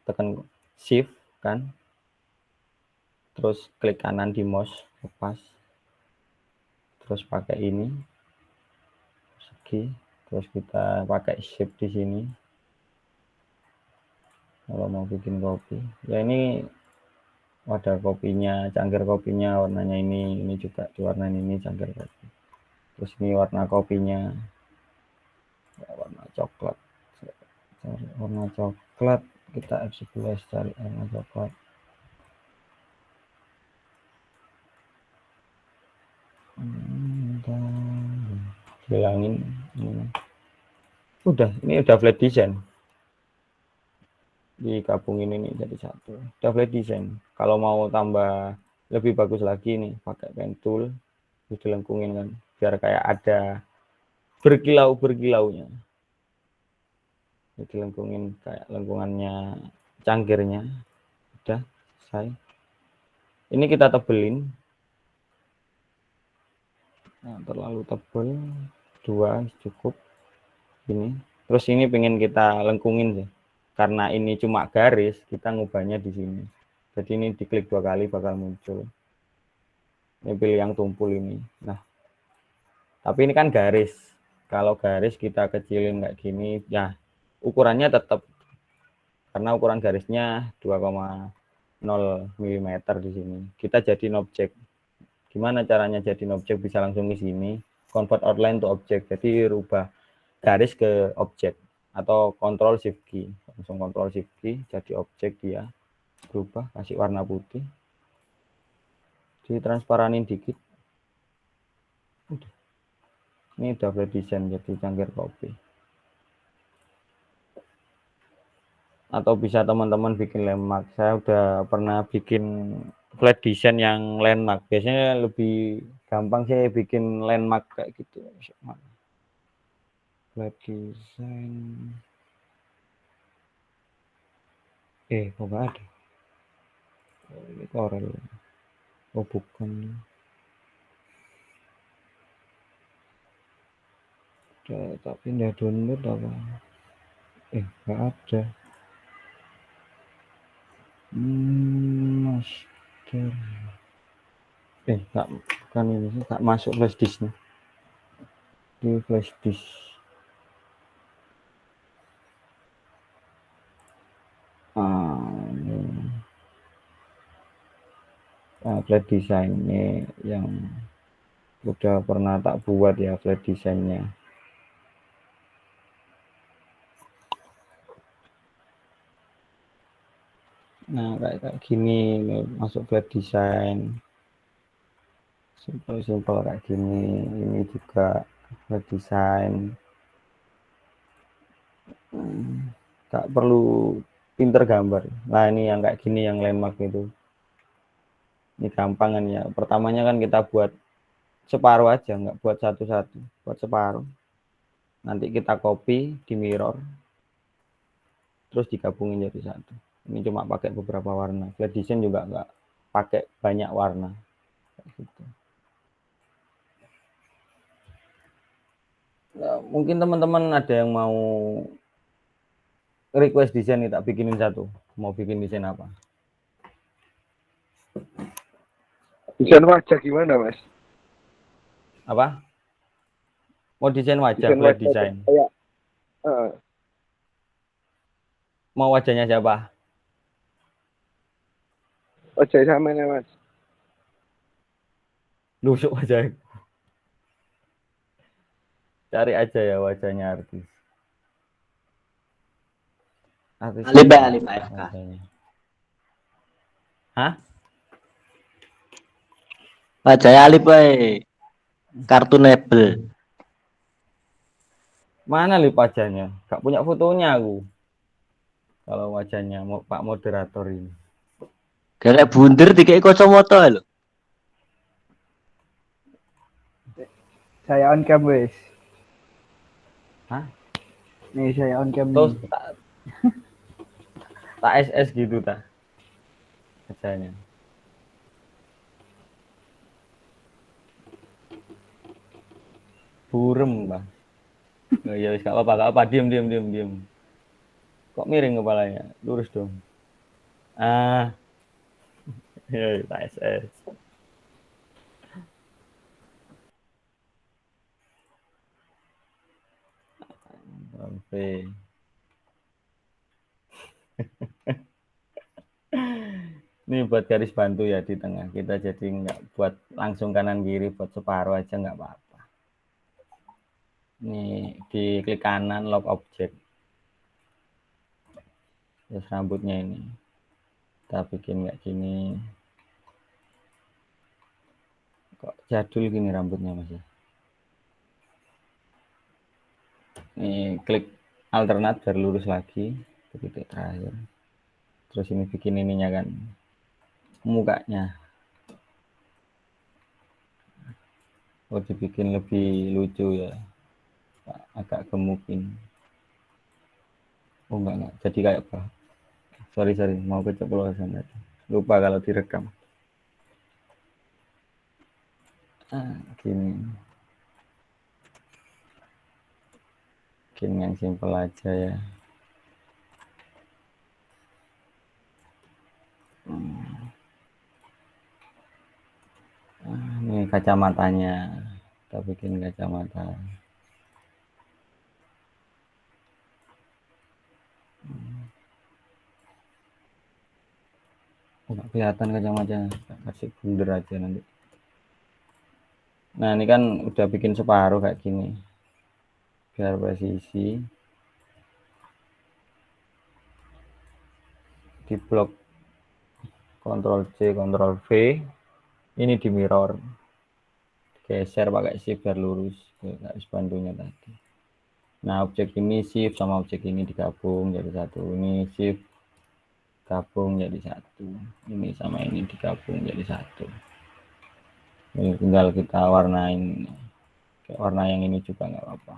tekan shift kan. Terus klik kanan di mouse, lepas. Terus pakai ini. Segi, terus kita pakai shape di sini. Kalau mau bikin kopi. Ya ini wadah kopinya, cangkir kopinya warnanya ini juga diwarnain ini cangkir kopi. Terus ini warna kopinya ya, warna coklat. Cari warna coklat, kita F11 cari warna coklat. Hilangin ini. Udah, ini udah flat design. Digabungin ini jadi satu. Udah flat design. Kalau mau tambah lebih bagus lagi nih, pakai pen tool, dilengkungin kan, biar kayak ada berkilau-berkilaunya. Dilengkungin kayak lengkungannya cangkirnya. Udah selesai. Ini kita tebelin. Nah, terlalu tebal, 2 cukup. Ini. Terus ini pengen kita lengkungin sih. Karena ini cuma garis, kita ngubahnya di sini. Jadi ini diklik 2 kali bakal muncul. Ini pilih yang tumpul ini. Nah, tapi ini kan garis. Kalau garis kita kecilin kayak gini, ya ukurannya tetap. Karena ukuran garisnya 2,0 mm di sini. Kita jadiin objek. Gimana caranya jadiin objek? Bisa langsung di sini. Convert outline to object. Jadi rubah garis ke objek. Atau Ctrl Shift key. Langsung Ctrl Shift key, jadi objek dia. Berubah, kasih warna putih. Ditransparanin dikit. Udah. Ini udah flat design jadi cangkir kopi. Atau bisa teman-teman bikin landmark. Saya udah pernah bikin flat design yang landmark. Biasanya lebih gampang sih bikin landmark kayak gitu. Flat design. Kok nggak ada? Ini Corel. Oh bukan. Tapi nggak download apa? Nggak ada. Master. Nggak, bukan ini sih, nggak masuk flash disknya. Di flash disk. Ini. Flat design ini yang udah pernah tak buat ya flat desainnya. Nah kayak gini masuk flat design. Simple kayak gini. Ini juga flat design. Gak perlu pinter gambar. Nah ini yang kayak gini yang landmark itu. Ini gampang kan ya. Pertamanya kan kita buat separuh aja, nggak buat satu-satu, buat separuh. Nanti kita copy di mirror, terus digabungin jadi satu. Ini cuma pakai beberapa warna. Flat design juga nggak pakai banyak warna. Gitu. Nah, mungkin teman-teman ada yang mau request desain nih, tak bikinin satu. Mau bikin desain apa? Desain wajah gimana, Mas? Apa? Mau desain wajah, flat design. Kayak, Mau wajahnya siapa? wajah sama nih, Mas. Lusuk wajah. Cari aja ya wajahnya artis. Artis Alif siapa Alif AFK. wajahnya? Hah? Wajahnya Alif wae. Kartunable. Mana lip wajahnya? Gak punya fotonya aku. Kalau wajahnya mau Pak moderator ini. Kayak bunder dikei kacamata lho. Saya on cam wes. Hah? Nih saya on cam Terus nih. tak SS gitu tak wajahnya. Burem, Bang. Oh, ya wis gak apa-apa, gak apa. Diam. Kok miring kepalanya? Lurus dong. Ah, ya tak SS. Sampai. Ini buat garis bantu ya di tengah. Kita jadi nggak buat langsung kanan kiri, buat separuh aja nggak apa-apa. Ini di klik kanan lock object. Terus rambutnya ini kita bikin kayak gini. Kok jadul gini rambutnya Mas ya? Ini klik alternate biar lurus lagi. Titik terakhir. Terus ini bikin ininya kan mukanya. Oh dibikin lebih lucu ya. Agak gemukin. Oh enggak. Jadi kayak apa? Sorry, mau keceplosan tadi. Lupa kalau direkam. Gini. Bikin yang simpel aja ya. Ini kacamatanya. Kita bikin kacamata. Nggak kelihatan kacamatanya. Kasih bunder aja nanti. Nah ini kan udah bikin separuh kayak gini. Biar presisi. Di blok Ctrl C, Ctrl V. Ini di mirror. Geser pakai shift biar lurus ke garis bantunya tadi. Nah objek ini shift sama objek ini digabung jadi satu. Ini shift gabung jadi satu. Ini sama ini digabung jadi satu. Ini tinggal kita warnain. Kayak warna yang ini juga nggak apa-apa.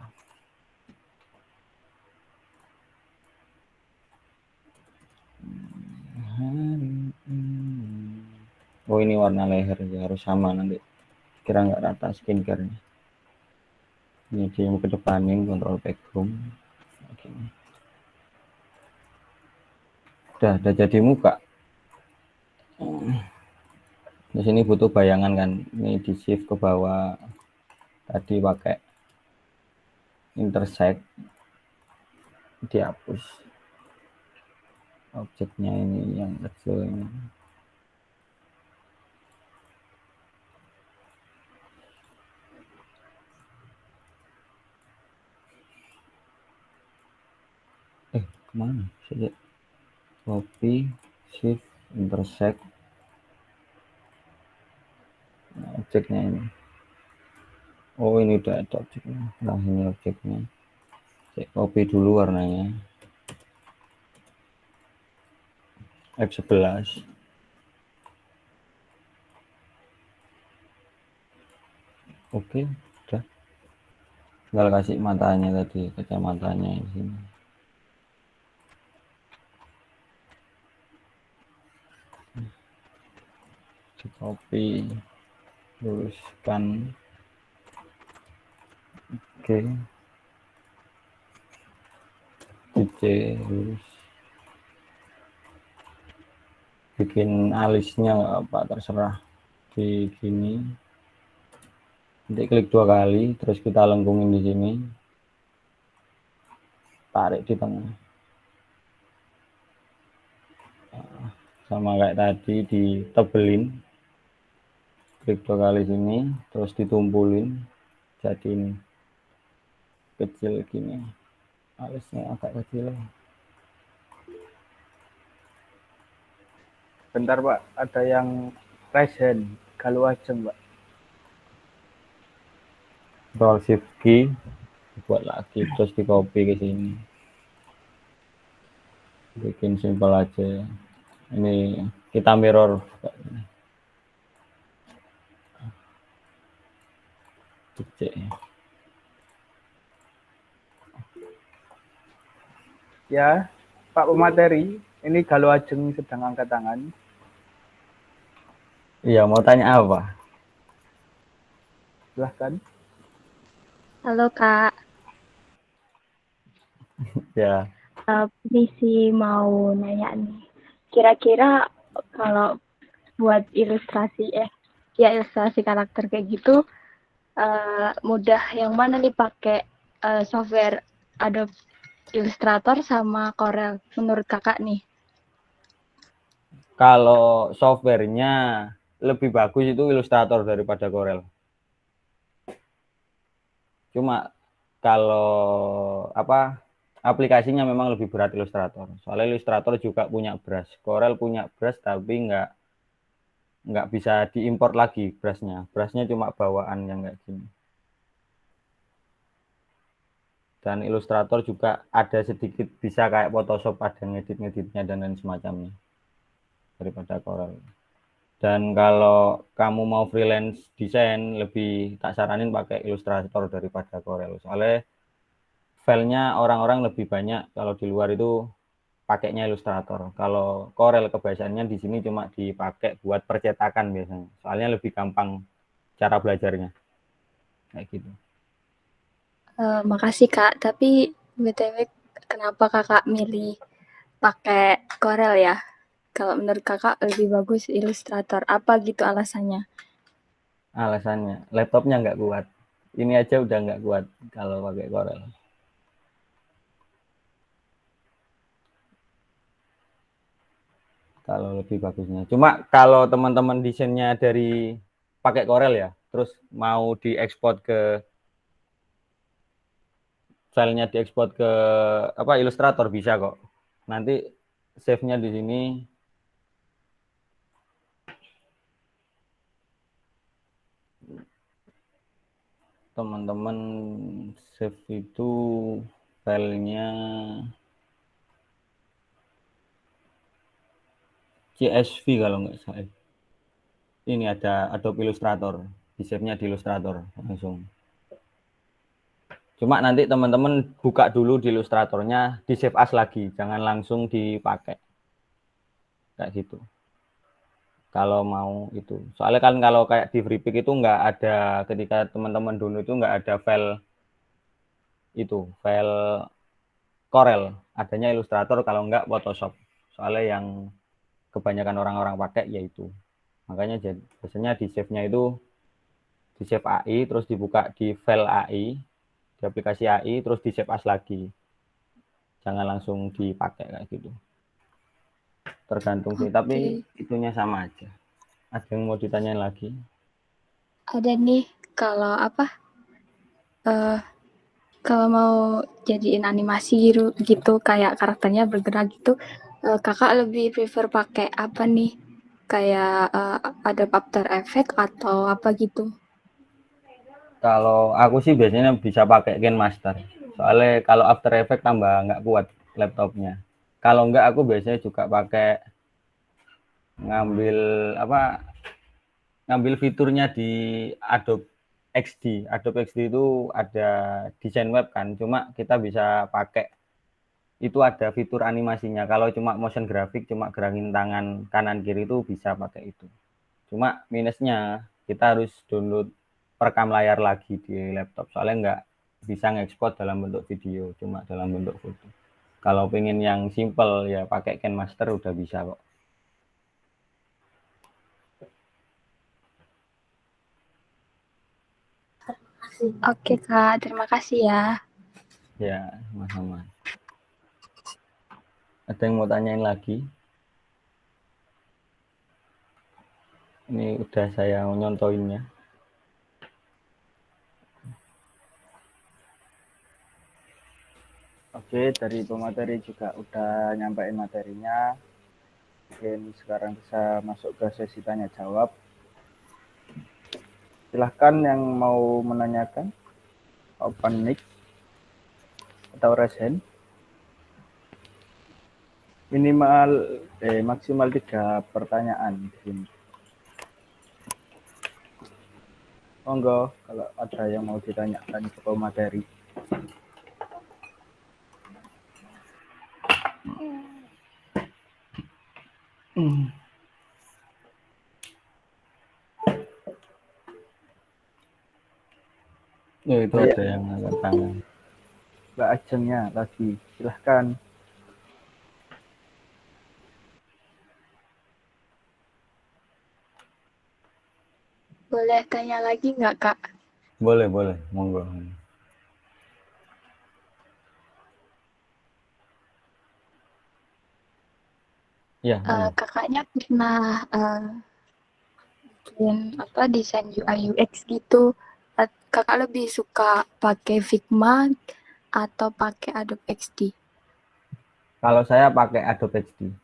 Oh ini warna leher ya harus sama nanti. Kira nggak rata skincare-nya. Ini dia mau kedepanin kontrol background. Oke. Udah jadi muka. Di sini butuh bayangan kan. Ini di shift ke bawah. Tadi pakai intersect. Dihapus. Objeknya ini yang kecil ini. Kemana? Saya copy, shift, intersect. Nah, objeknya ini. Oh ini udah ada objeknya. Nah ini objeknya. Saya copy dulu warnanya. F11. Oke, udah. Tinggal kasih matanya tadi, kacamatanya di sini. Di copy, luruskan. Oke. C lurus. Bikin alisnya nggak apa, terserah. Di sini. Nanti klik 2 kali, terus kita lengkungin di sini. Tarik di tengah. Sama kayak tadi ditebelin. Klik 2 kali sini, terus ditumpulin. Jadi ini kecil gini. Alisnya agak kecil. Bentar Pak, ada yang raise hand. Galuh Ajeng Pak. Control Shift key, buat lagi terus di copy ke sini. Bikin simpel aja. Ini kita mirror. Cek. Ya, Pak pemateri, ini Galuh Ajeng sedang angkat tangan. Iya, mau tanya apa? Silahkan. Halo Kak, Ya, Misi mau nanya nih. Kira-kira kalau buat ilustrasi karakter kayak gitu, mudah yang mana nih pakai software Adobe Illustrator sama Corel menurut Kakak nih? kalau softwarenya lebih bagus itu Illustrator daripada Corel. Cuma kalau apa aplikasinya memang lebih berat Illustrator. Soalnya Illustrator juga punya brush. Corel punya brush tapi nggak bisa diimport lagi brushnya. Brushnya cuma bawaan yang kayak gini. Dan Illustrator juga ada sedikit bisa kayak Photoshop, ada ngedit-ngeditnya dan lain semacamnya daripada Corel. Dan kalau kamu mau freelance desain, lebih tak saranin pakai Illustrator daripada Corel. Soalnya filenya orang-orang lebih banyak kalau di luar itu pakainya Illustrator. Kalau Corel kebiasaannya di sini cuma dipakai buat percetakan biasanya. Soalnya lebih gampang cara belajarnya. Kayak gitu. Makasih Kak, tapi BTW kenapa Kakak milih pakai Corel ya? Kalau menurut Kakak lebih bagus Illustrator, apa gitu alasannya? Alasannya, laptopnya nggak kuat. Ini aja udah nggak kuat kalau pakai Corel. Kalau lebih bagusnya. Cuma kalau teman-teman desainnya dari pakai Corel ya, terus mau diekspor ke filenya diekspor ke apa Illustrator bisa kok. Nanti save-nya di sini. Teman-teman save itu filenya CSV kalau nggak salah. Ini ada Adobe Illustrator, di save-nya di Illustrator langsung. Cuma nanti teman-teman buka dulu di Illustratornya, di save as lagi, jangan langsung dipakai. Kayak gitu. Kalau mau itu. Soalnya kan kalau kayak di FreePic itu nggak ada, ketika teman-teman dulu itu nggak ada file itu, file Corel. Adanya Illustrator kalau nggak Photoshop. Soalnya yang kebanyakan orang-orang pakai yaitu. Makanya biasanya di save-nya itu di save AI, terus dibuka di file AI, di aplikasi AI, terus di save as lagi. Jangan langsung dipakai kayak gitu. Tergantung sih, tapi itunya sama aja. Ada yang mau ditanyain lagi? Ada nih, kalau apa? Kalau mau jadiin animasi gitu kayak karakternya bergerak gitu, Kakak lebih prefer pakai apa nih? Kayak Adobe After Effects atau apa gitu? Kalau aku sih biasanya bisa pakai KineMaster. Soalnya kalau After Effects tambah nggak kuat laptopnya. Kalau nggak aku biasanya juga pakai ngambil apa ngambil fiturnya di Adobe XD. Adobe XD itu ada desain web kan, cuma kita bisa pakai itu ada fitur animasinya. Kalau cuma motion grafik, cuma gerakin tangan kanan kiri itu bisa pakai itu. Cuma minusnya kita harus download perekam layar lagi di laptop. Soalnya nggak bisa ngekspor dalam bentuk video, cuma dalam bentuk foto. Kalau pengen yang simple ya pakai KineMaster udah bisa kok. Oke Kak, terima kasih ya. Ya, sama-sama. Ada yang mau tanyain lagi? Ini udah saya nyontoinnya. Oke, dari pemateri juga udah nyampein materinya. Mungkin sekarang bisa masuk ke sesi tanya jawab. Silahkan yang mau menanyakan, open mic atau raise hand. Maksimal 3 pertanyaan di sini. Monggo kalau ada yang mau ditanyakan ke materi. Ya, itu Iya. ada yang angkat tangan. Mbak Ajengnya lagi, silahkan. Boleh tanya lagi nggak, Kak? Boleh, monggo. Ya, boleh. Kakaknya pernah bikin apa desain UI UX gitu. Kakak lebih suka pakai Figma atau pakai Adobe XD? Kalau saya pakai Adobe XD.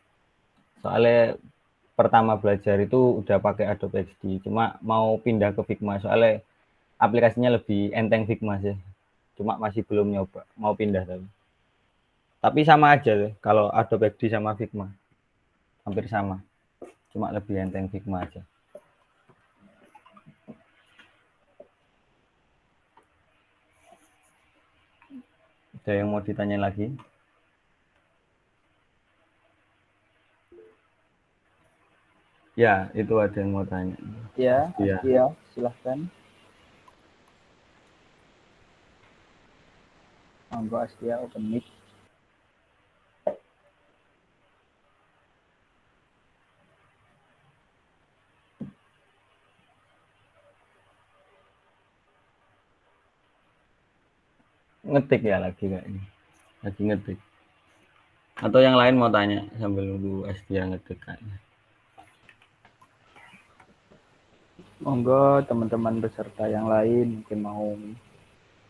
Soalnya pertama belajar itu udah pakai Adobe XD. Cuma mau pindah ke Figma soalnya aplikasinya lebih enteng Figma sih. Cuma masih belum nyoba. Mau pindah tapi. Tapi sama aja deh. Kalau Adobe XD sama Figma. Hampir sama. Cuma lebih enteng Figma aja. Ada yang mau ditanya lagi? Ya, itu ada yang mau tanya. Ya, Iya. Astia, silahkan. Monggo Astia, open mic. Ngetik ya lagi kayaknya. Lagi ngetik. Atau yang lain mau tanya sambil nunggu Astia ngetik kayaknya. Monggo teman-teman peserta yang lain mungkin mau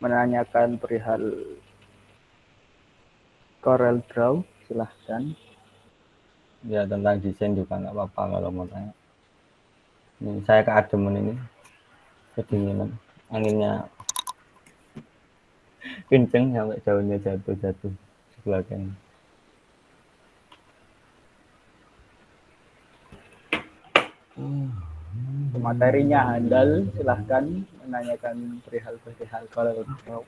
menanyakan perihal Corel Draw, silahkan. Ya, tentang desain juga nggak apa-apa kalau mau tanya. Ini saya keademen ini. Kedinginan. Anginnya kenceng sampai daunnya jatuh sebelah kanan. Materinya handal, silahkan menanyakan perihal Corel Draw.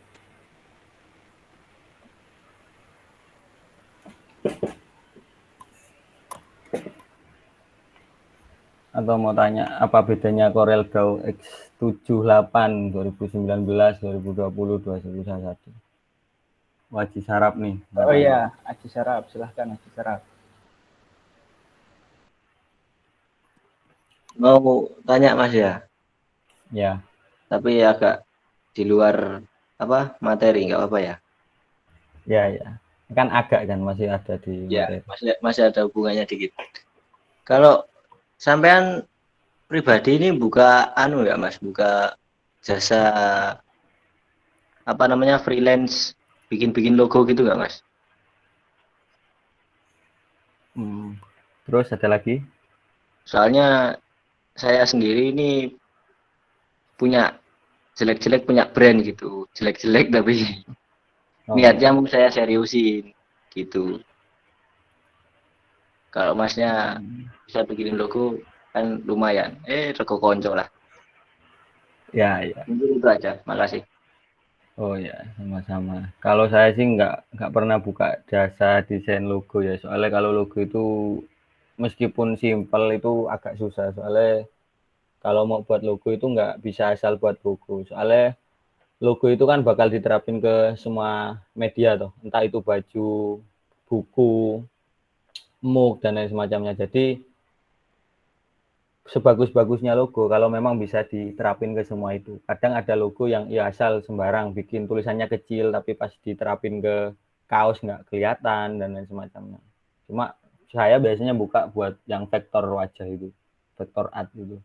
Atau mau tanya apa bedanya Corel Draw X78 2019 2020 2021. Wajib sarap nih. Oh iya, Aji Sarap, silahkan Aji Sarap. Mau tanya Mas ya, Ya, tapi agak di luar apa materi, nggak apa-apa ya? ya. Kan agak kan masih ada di Ya, materi. masih ada hubungannya dikit. Kalau sampean pribadi ini buka anu ya Mas, buka jasa apa namanya freelance bikin-bikin logo gitu nggak Mas? Terus ada lagi? Soalnya saya sendiri ini punya jelek-jelek punya brand gitu, jelek-jelek tapi niatnya mau saya seriusin gitu. Kalau Masnya bisa bikin logo kan lumayan, rego konco lah. Ya. Mungkin itu aja, makasih. Oh ya, sama-sama. Kalau saya sih nggak pernah buka jasa desain logo ya. Soalnya kalau logo itu meskipun simpel itu agak susah. Soalnya kalau mau buat logo itu nggak bisa asal buat logo. Soalnya logo itu kan bakal diterapin ke semua media toh. Entah itu baju, buku, mug dan lain semacamnya. Jadi sebagus-bagusnya logo kalau memang bisa diterapin ke semua itu. Kadang ada logo yang ya asal sembarang bikin tulisannya kecil tapi pas diterapin ke kaos nggak kelihatan dan lain semacamnya. Cuma saya biasanya buka buat yang vektor wajah itu, vektor art itu.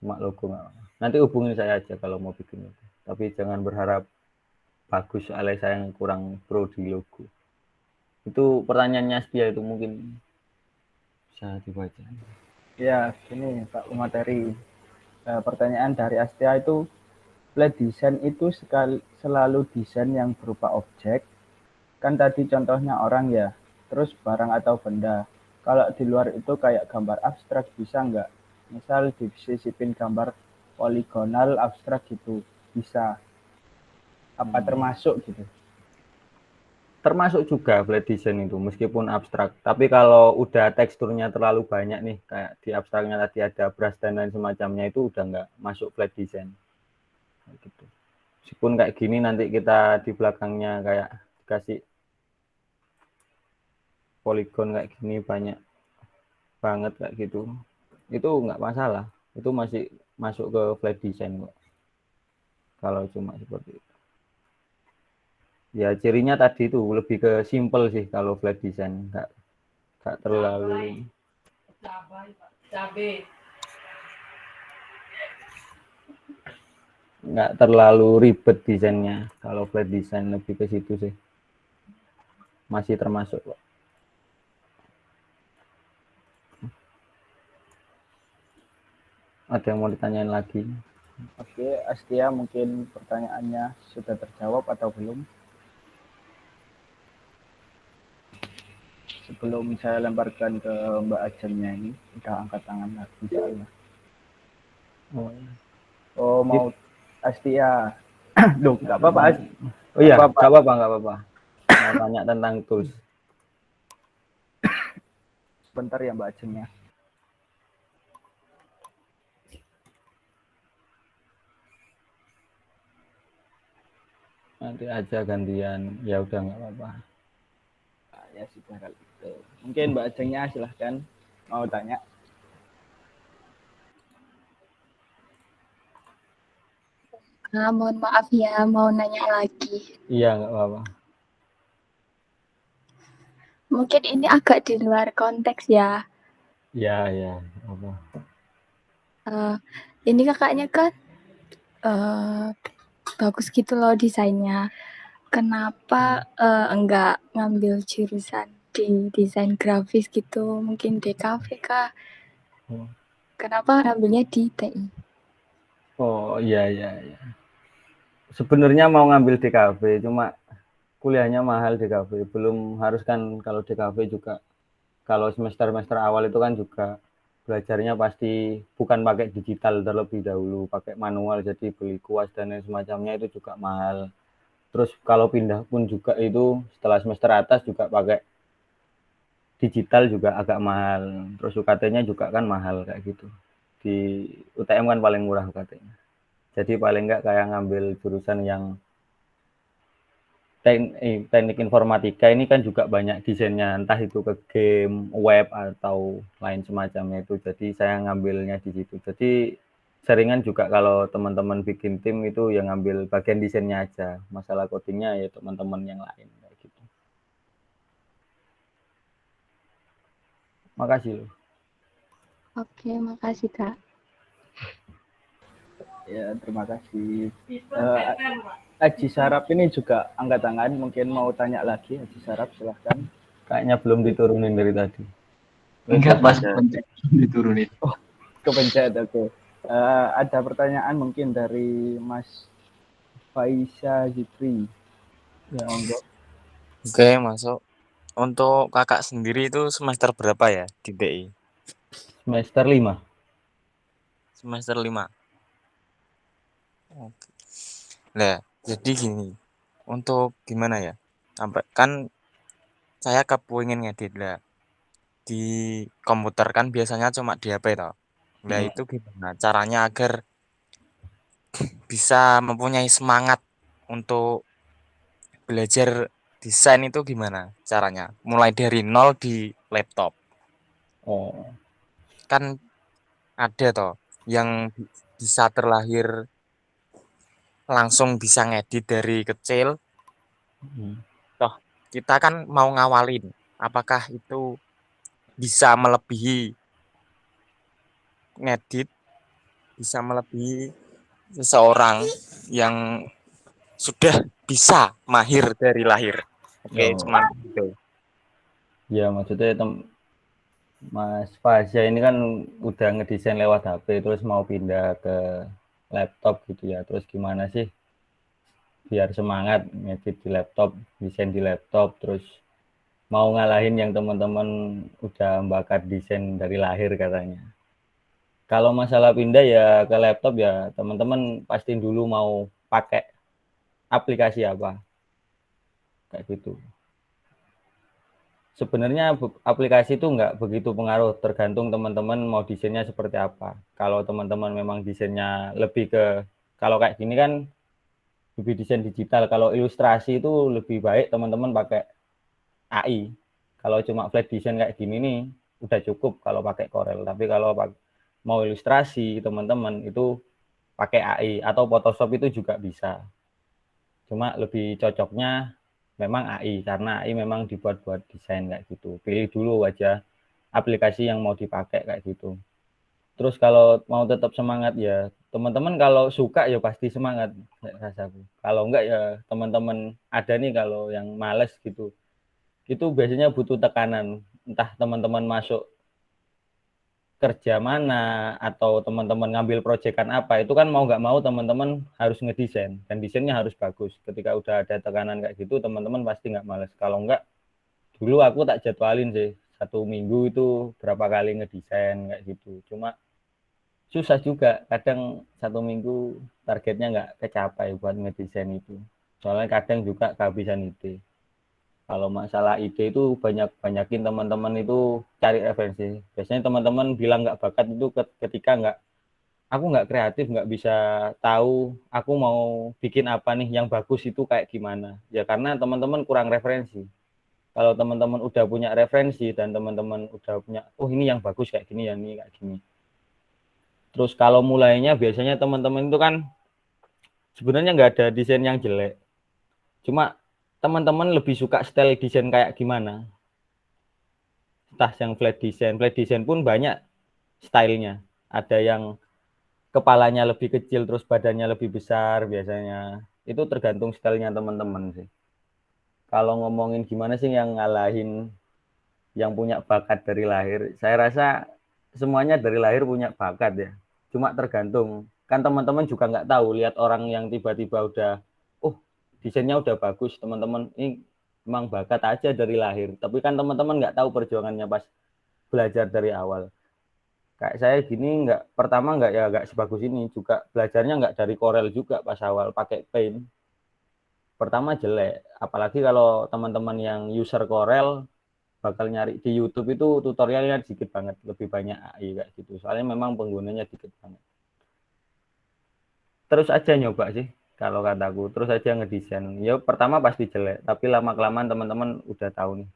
Cuma logo nggak. Nanti hubungin saya aja kalau mau bikin itu. Tapi jangan berharap bagus soalnya saya yang kurang pro di logo. Itu pertanyaannya Setia itu mungkin Bisa dibaca. Ya, gini Pak Umateri. Pertanyaan dari Astia itu, flat design itu selalu desain yang berupa objek. Kan tadi contohnya orang ya, terus barang atau benda. Kalau di luar itu kayak gambar abstrak bisa nggak? Misal disisipin gambar poligonal abstrak gitu, bisa. Apa termasuk gitu? Termasuk juga flat design itu meskipun abstrak, tapi kalau udah teksturnya terlalu banyak nih kayak di abstraknya tadi ada brush dan lain semacamnya itu udah nggak masuk flat design gitu. Meskipun kayak gini nanti kita di belakangnya kayak dikasih poligon kayak gini banyak banget kayak gitu, itu nggak masalah, itu masih masuk ke flat design kok kalau cuma seperti itu. Ya cirinya tadi itu lebih ke simple sih kalau flat design, nggak terlalu nggak terlalu ribet desainnya. Kalau flat design lebih ke situ sih, masih termasuk kok. Ada yang mau ditanyain lagi? Oke, Astia mungkin pertanyaannya sudah terjawab atau belum? Sebelum saya lemparkan ke Mbak Ajengnya ini, udah angkat tangan lagi soalnya. Oh, mau Astia. Duh, nggak apa-apa. Oh iya, Apa-apa. nggak apa-apa, nggak apa-apa. Mau tanya tentang tools. Bentar ya Mbak Ajengnya. Nanti aja gantian, ya udah nggak apa-apa. Nah, ya sudah kalau gitu. Mungkin Mbak Ajengnya silahkan mau tanya. Mohon maaf ya, mau nanya lagi. Iya, nggak apa-apa. Mungkin ini agak di luar konteks ya. Iya, iya, apa? Ini kakaknya kan bagus gitu loh desainnya. Kenapa enggak ngambil jurusan di desain grafis gitu? Mungkin DKV kah? Kenapa ngambilnya di TI? Oh iya, iya, iya. Sebenarnya mau ngambil DKV, cuma kuliahnya mahal DKV. Belum harus kan kalau DKV juga. Kalau semester-semester awal itu kan juga belajarnya pasti bukan pakai digital terlebih dahulu, pakai manual, jadi beli kuas dan lain semacamnya itu juga mahal. Terus kalau pindah pun juga itu setelah semester atas juga pakai digital juga agak mahal. Terus UKT-nya juga kan mahal kayak gitu. Di UTM kan paling murah UKT-nya. Jadi paling enggak kayak ngambil jurusan yang teknik informatika ini kan juga banyak desainnya, entah itu ke game, web, atau lain semacamnya itu. Jadi saya ngambilnya di situ. Jadi seringan juga kalau teman-teman bikin tim itu yang ngambil bagian desainnya aja. Masalah codingnya ya teman-teman yang lain kayak gitu. Makasih loh. Oke, makasih Kak. Ya, terima kasih. Aji Sarap ini juga angkat tangan, mungkin mau tanya lagi. Aji Sarap, silahkan. Kayaknya belum diturunin dari tadi. Enggak pas diturunin. Oh, kepencet, oke. Ada pertanyaan mungkin dari Mas Faisya Zikri. Ya, monggo. Oke, masuk. Untuk kakak sendiri itu semester berapa ya di TI? Semester 5. Semester 5. Oke. Nah, jadi gini. Untuk gimana ya? Sampai kan saya kepengen ngedit lah. Di komputer kan biasanya cuma di HP toh. Nah, itu gimana caranya agar bisa mempunyai semangat untuk belajar desain itu gimana caranya? Mulai dari nol di laptop. Oh, Kan ada toh yang bisa terlahir langsung bisa ngedit dari kecil. Toh kita kan mau ngawalin. Apakah itu bisa melebihi ngedit, bisa melebihi seseorang yang sudah bisa mahir dari lahir. Oke, oh. cuman gitu. Ya maksudnya Mas Fasya ini kan udah ngedesain lewat HP terus mau pindah ke laptop gitu ya. Terus gimana sih biar semangat ngedit di laptop, desain di laptop, terus mau ngalahin yang teman-teman udah bakat desain dari lahir katanya. Kalau masalah pindah ya ke laptop ya teman-teman pasti dulu mau pakai aplikasi apa kayak gitu. Sebenarnya aplikasi itu nggak begitu pengaruh, tergantung teman-teman mau desainnya seperti apa. Kalau teman-teman memang desainnya lebih ke, kalau kayak gini kan lebih desain digital, kalau ilustrasi itu lebih baik teman-teman pakai AI. Kalau cuma flat design kayak gini nih, udah cukup kalau pakai Corel. Tapi kalau mau ilustrasi teman-teman itu pakai AI atau Photoshop itu juga bisa. Cuma lebih cocoknya memang AI karena AI memang dibuat buat desain kayak gitu. Pilih dulu aja aplikasi yang mau dipakai kayak gitu. Terus kalau mau tetap semangat ya teman-teman kalau suka ya pasti semangat rasaku. Kalau enggak ya teman-teman ada nih kalau yang males gitu. Itu biasanya butuh tekanan. Entah teman-teman masuk kerja mana atau teman-teman ngambil proyekan apa itu kan mau nggak mau teman-teman harus ngedesain dan desainnya harus bagus. Ketika udah ada tekanan kayak gitu teman-teman pasti nggak males. Kalau nggak dulu aku tak jadwalin sih 1 minggu itu berapa kali ngedesain kayak gitu. Cuma susah juga kadang 1 minggu targetnya nggak kecapai buat ngedesain itu. Soalnya kadang juga kehabisan ide. Kalau masalah ide itu banyakin teman-teman itu cari referensi. Biasanya teman-teman bilang nggak bakat itu ketika aku nggak kreatif, nggak bisa tahu aku mau bikin apa nih yang bagus itu kayak gimana. Ya karena teman-teman kurang referensi. Kalau teman-teman udah punya referensi dan teman-teman udah punya, oh ini yang bagus kayak gini, yang ini kayak gini. Terus kalau mulainya biasanya teman-teman itu kan sebenarnya nggak ada desain yang jelek. Cuma teman-teman lebih suka style desain kayak gimana. Entah yang flat design pun banyak stylenya. Ada yang kepalanya lebih kecil terus badannya lebih besar biasanya. Itu tergantung stylenya teman-teman sih. Kalau ngomongin gimana sih yang ngalahin yang punya bakat dari lahir, saya rasa semuanya dari lahir punya bakat ya. Cuma tergantung. Kan teman-teman juga nggak tahu lihat orang yang tiba-tiba udah, oh desainnya udah bagus teman-teman, ini memang bakat aja dari lahir. Tapi kan teman-teman nggak tahu perjuangannya pas belajar dari awal. Kayak saya gini pertama nggak sebagus ini, juga belajarnya nggak dari Corel juga pas awal pakai Paint. Pertama jelek, apalagi kalau teman-teman yang user Corel bakal nyari di YouTube itu tutorialnya dikit banget, lebih banyak AI kayak gitu. Soalnya memang penggunanya dikit banget. Terus aja nyoba sih kalau kataku, terus aja ngedesain. Ya pertama pasti jelek, tapi lama-kelamaan teman-teman udah tahu nih.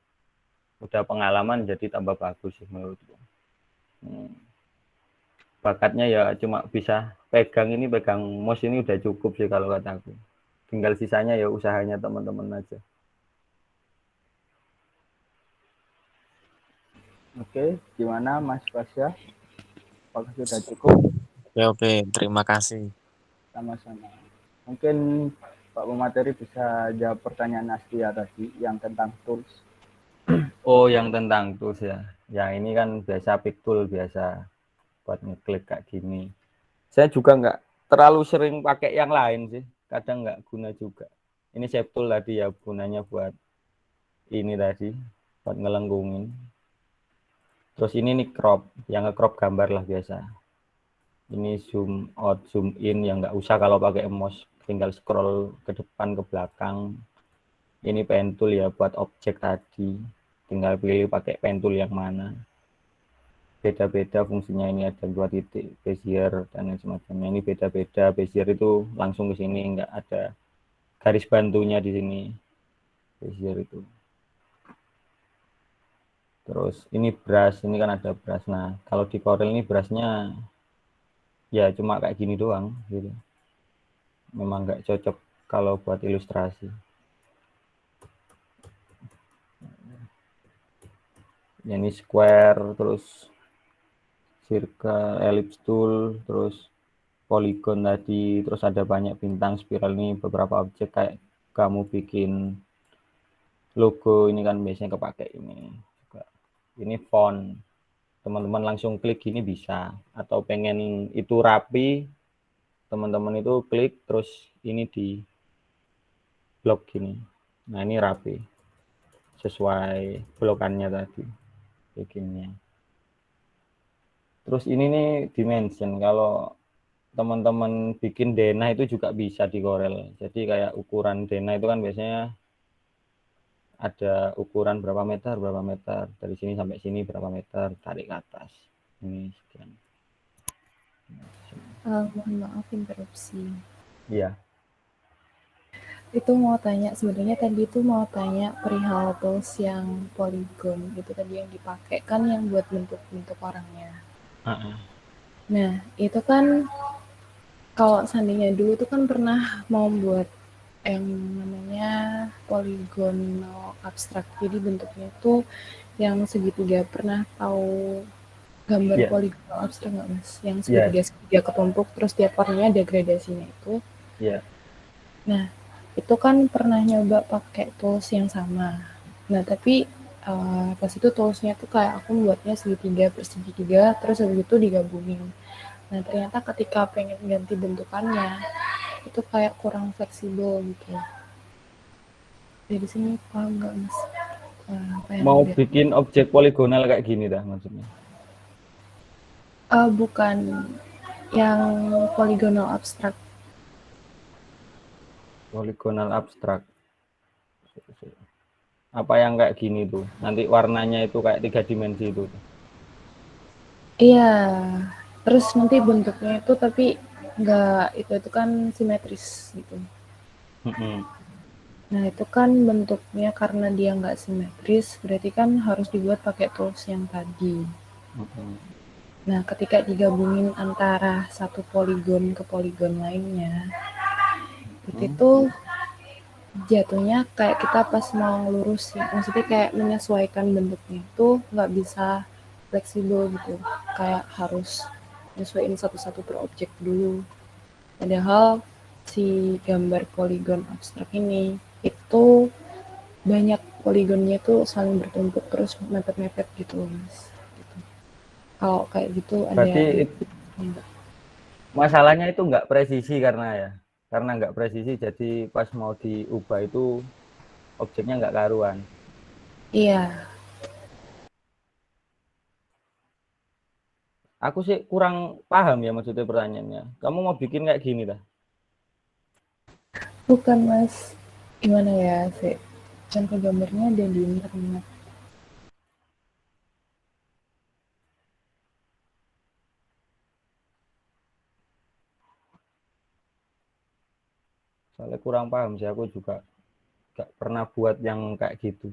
Udah pengalaman jadi tambah bagus sih menurutku. Bakatnya ya cuma bisa pegang mouse ini udah cukup sih kalau kataku. Tinggal sisanya ya usahanya teman-teman aja. Oke, gimana Mas Fasya? Apakah sudah cukup? Oke, terima kasih. Sama-sama. Mungkin Pak Pemateri bisa jawab pertanyaan Astia tadi yang tentang tools. Oh, yang tentang tools ya. Ya ini kan biasa pick tool biasa buat ngeklik kayak gini. Saya juga nggak terlalu sering pakai yang lain sih. Kadang nggak guna juga. Ini shape tool tadi ya gunanya buat ini tadi, buat ngelengkungin. Terus ini nih crop, yang nge-crop gambar lah biasa. Ini zoom out, zoom in yang nggak usah kalau pakai mouse, tinggal scroll ke depan, ke belakang. Ini pen tool ya buat objek tadi, tinggal pilih pakai pen tool yang mana. Beda-beda fungsinya, ini ada 2 titik, bezier dan lain semacamnya. Ini beda-beda, bezier itu langsung ke sini, nggak ada garis bantunya di sini. Bezier itu. Terus ini brush, ini kan ada brush. Nah, kalau di Corel ini brushnya ya cuma kayak gini doang gitu. Memang nggak cocok kalau buat ilustrasi. Ya, ini square, terus circle, ellipse tool, terus polygon tadi, terus ada banyak bintang, spiral ini beberapa objek kayak kamu bikin logo ini kan biasanya kepake ini juga. Ini font. teman-teman langsung klik gini bisa, atau pengen itu rapi, teman-teman itu klik terus ini di blok gini. Nah, ini rapi sesuai blokannya tadi bikinnya. Terus ini nih dimension, kalau teman-teman bikin denah itu juga bisa di Corel. Jadi kayak ukuran denah itu kan biasanya ada ukuran berapa meter, dari sini sampai sini berapa meter, tarik ke atas. Ini sekian. Mohon maaf interupsi. Iya. Itu mau tanya, sebenarnya tadi itu mau tanya perihal tools yang polygon itu tadi yang dipakai kan yang buat bentuk-bentuk orangnya. Nah, itu kan kalau seandainya dulu tuh kan pernah mau buat yang namanya polygonal abstrak. Jadi bentuknya itu yang segitiga. Pernah tahu gambar Iya. polygonal abstrak nggak, Mas? Yang Iya. segitiga ketumpuk terus tiap warnanya ada gradasinya itu. Iya. Nah, itu kan pernah nyoba pakai tools yang sama. Nah, tapi pas itu toolsnya tuh kayak aku buatnya segitiga per segitiga, terus habis itu digabungin. Nah, ternyata ketika pengen ganti bentukannya, itu kayak kurang fleksibel gitu. Dari sini paham nggak, Mas? Apa yang Mau dia... bikin objek poligonal kayak gini dah maksudnya? Bukan, yang polygonal abstrak. Poligonal abstrak. Apa yang kayak gini tuh? Nanti warnanya itu kayak 3 dimensi itu. Iya, terus nanti bentuknya itu tapi nggak itu kan simetris gitu. Nah itu kan bentuknya karena dia nggak simetris, berarti kan harus dibuat pakai tools yang tadi. Nah ketika digabungin antara satu poligon ke poligon lainnya, itu jatuhnya kayak kita pas mau ngelurusin, maksudnya kayak menyesuaikan bentuknya itu nggak bisa fleksibel gitu, kayak harus nyesuaiin satu-satu per objek dulu. Padahal si gambar poligon abstrak ini itu banyak poligonnya tuh saling bertumpuk terus mepet-mepet gitu, Mas. Gitu. Kalau kayak gitu ada berarti masalahnya itu nggak presisi karena nggak presisi, jadi pas mau diubah itu objeknya nggak karuan. Iya. Aku sih kurang paham ya maksudnya pertanyaannya. Kamu mau bikin kayak gini dah? Bukan, Mas. Gimana ya, sih? Contoh gambarnya ada di internet. Soalnya kurang paham sih, aku juga nggak pernah buat yang kayak gitu.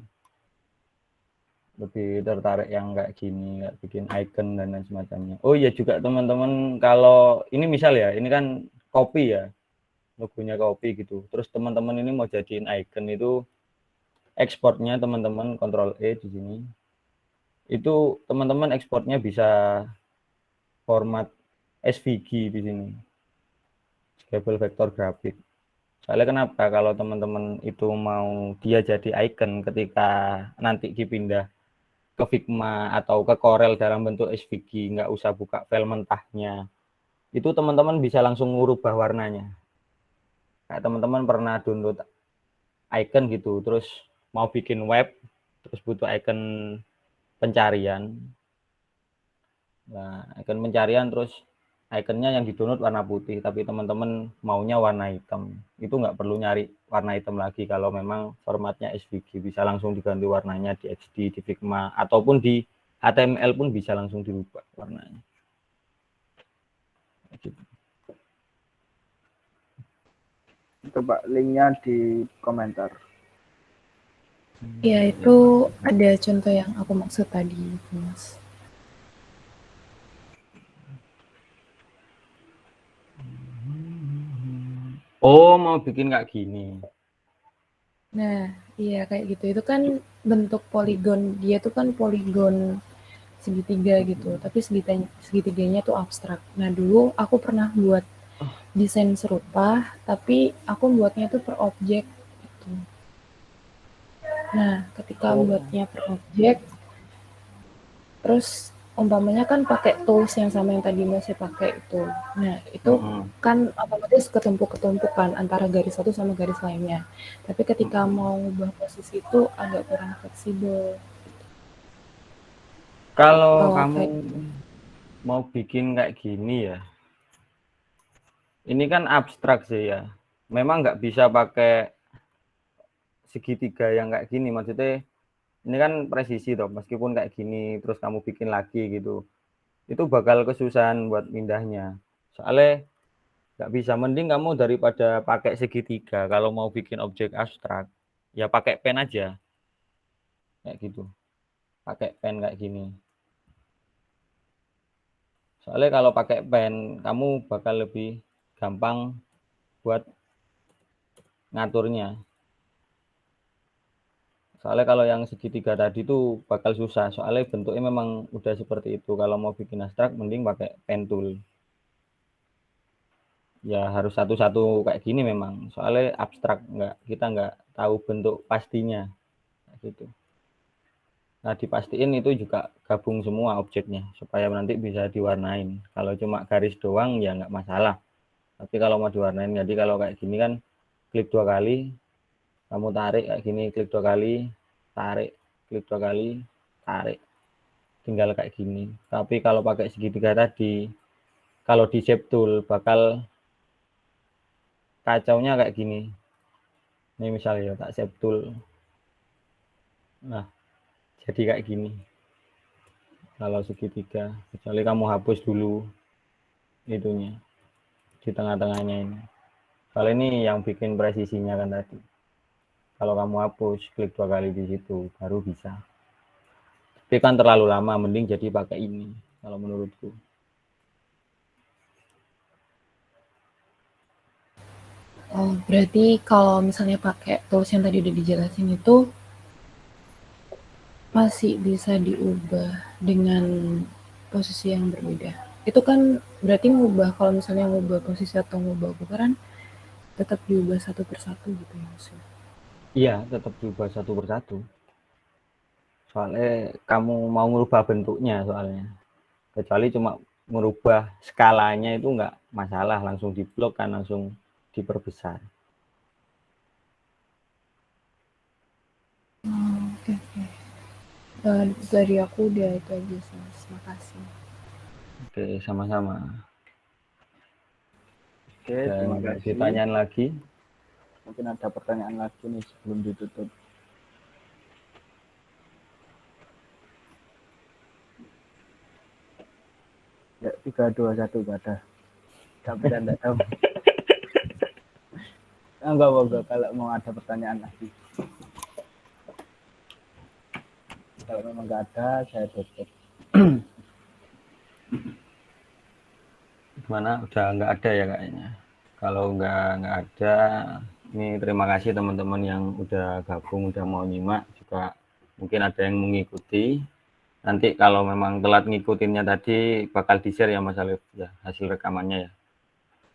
Lebih tertarik yang kayak gini, nggak bikin icon dan lain semacamnya. Oh iya juga teman-teman, kalau ini misal ya, ini kan kopi ya, logonya kopi gitu. Terus teman-teman ini mau jadiin icon itu, ekspornya teman-teman Ctrl E di sini. Itu teman-teman ekspornya bisa format SVG di sini, scalable vector grafik. Soalnya kenapa? Kalau teman-teman itu mau dia jadi icon ketika nanti dipindah ke Figma atau ke Corel dalam bentuk SVG, nggak usah buka file mentahnya. Itu teman-teman bisa langsung ngubah warnanya. Kayak teman-teman pernah download icon gitu, terus mau bikin web, terus butuh icon pencarian. Nah, icon pencarian terus ikonnya yang di-download warna putih, tapi teman-teman maunya warna hitam. Itu nggak perlu nyari warna hitam lagi kalau memang formatnya SVG. Bisa langsung diganti warnanya di XD, di Figma, ataupun di HTML pun bisa langsung dirubah warnanya. Coba linknya di komentar. Ya, itu ada contoh yang aku maksud tadi, Mas. Oh, mau bikin kayak gini. Nah, iya kayak gitu. Itu kan bentuk poligon. Dia tuh kan poligon segitiga gitu. Tapi segitiganya tuh abstrak. Nah, dulu aku pernah buat desain serupa, tapi aku buatnya tuh per objek gitu. Nah, ketika buatnya per objek, terus umpamanya kan pakai tools yang sama yang tadi masih pakai itu. Nah, itu kan otomatis ketumpuk-ketumpuk kan antara garis satu sama garis lainnya. Tapi ketika mau ubah posisi itu agak kurang fleksibel. Kalau Oh, kamu kayak mau bikin kayak gini ya, ini kan abstrak sih ya. Memang nggak bisa pakai segitiga yang kayak gini. Maksudnya ini kan presisi toh, meskipun kayak gini terus kamu bikin lagi gitu, itu bakal kesusahan buat pindahnya. Soalnya nggak bisa, mending kamu daripada pakai segitiga kalau mau bikin objek abstrak, ya pakai pen aja kayak gitu, pakai pen kayak gini. Soalnya kalau pakai pen kamu bakal lebih gampang buat ngaturnya. Soalnya kalau yang segitiga tadi tuh bakal susah, soalnya bentuknya memang udah seperti itu. Kalau mau bikin abstrak mending pakai pen tool. Ya harus satu-satu kayak gini memang, soalnya abstrak, kita nggak tahu bentuk pastinya gitu. Nah, dipastiin itu juga gabung semua objeknya supaya nanti bisa diwarnain. Kalau cuma garis doang ya nggak masalah, tapi kalau mau diwarnain, jadi kalau kayak gini kan klik 2 kali, kamu tarik kayak gini, klik 2 kali, tarik, klik 2 kali, tarik, tinggal kayak gini. Tapi kalau pakai segitiga tadi, kalau di shape tool bakal kacaunya kayak gini. Ini misalnya tak shape tool, nah jadi kayak gini kalau segitiga, kecuali kamu hapus dulu itunya di tengah-tengahnya ini. Kalau ini yang bikin presisinya kan tadi, kalau kamu hapus klik 2 kali di situ baru bisa, tapi kan terlalu lama, mending jadi pakai ini kalau menurutku. oh, berarti kalau misalnya pakai tools yang tadi udah dijelasin itu masih bisa diubah dengan posisi yang berbeda. Itu kan berarti ngubah, kalau misalnya ngubah posisi atau ngubah ukuran tetap diubah satu persatu gitu ya maksudnya. Iya, tetap diubah satu persatu, soalnya kamu mau merubah bentuknya soalnya. Kecuali cuma merubah skalanya itu nggak masalah, langsung diblok kan, langsung diperbesar. Oke, oke. Dari aku udah itu aja sih, terima kasih. Oke, sama-sama. Oke, Dan terima ada kasih. pertanyaan lagi? Mungkin ada pertanyaan lagi nih sebelum ditutup. Ya, 3, 2, 1, gak ada. Tapi tidak tahu. Enggak apa-apa kalau mau ada pertanyaan lagi. Kalau memang nggak ada, saya tutup. Gimana? Udah nggak ada ya kayaknya. Kalau nggak ada, ini terima kasih teman-teman yang udah gabung, udah mau nyimak, juga mungkin ada yang mengikuti. Nanti kalau memang telat ngikutinnya tadi bakal di-share ya Mas Alif ya, hasil rekamannya ya.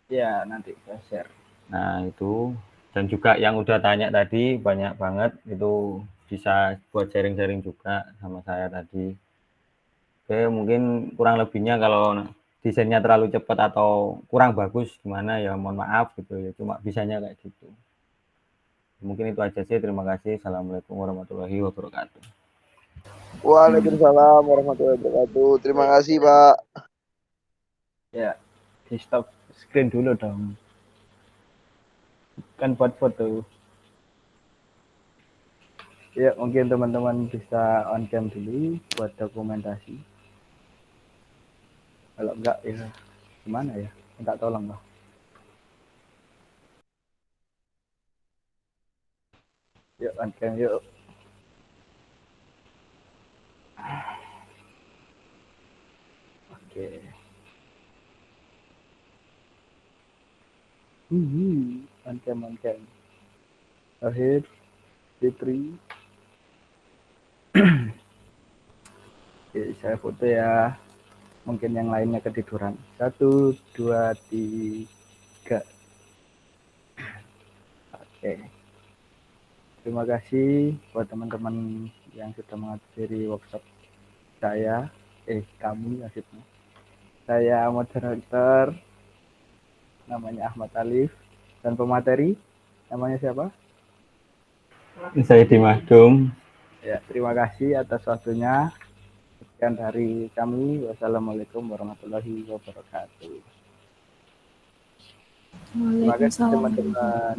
Ya, nanti saya share. Nah, itu. Dan juga yang udah tanya tadi banyak banget, itu bisa buat sharing-sharing juga sama saya tadi. Oke, mungkin kurang lebihnya kalau desainnya terlalu cepat atau kurang bagus gimana ya mohon maaf gitu ya, cuma bisanya kayak gitu. Mungkin itu aja sih, terima kasih. Assalamualaikum warahmatullahi wabarakatuh. Waalaikumsalam warahmatullahi wabarakatuh. Terima kasih, Pak. Ya, di stop screen dulu dong. Kan buat foto. Ya, mungkin teman-teman bisa on cam dulu buat dokumentasi. Kalau enggak ya gimana ya? Minta tolong lah. Yuk on cam yuk. Oke. On cam on cam. Akhir Fitri. Oke, saya foto ya. Mungkin yang lainnya ketiduran. 1, 2, 3. Oke. Terima kasih buat teman-teman yang sudah menghadiri workshop saya. Kamu maksudnya. Saya moderator, namanya Ahmad Alif, dan pemateri, namanya siapa? Saya Dimadum. Ya, terima kasih atas waktunya. Sekian dari kami. Wassalamualaikum warahmatullahi wabarakatuh. Terima kasih Waalaikumsalam. teman-teman.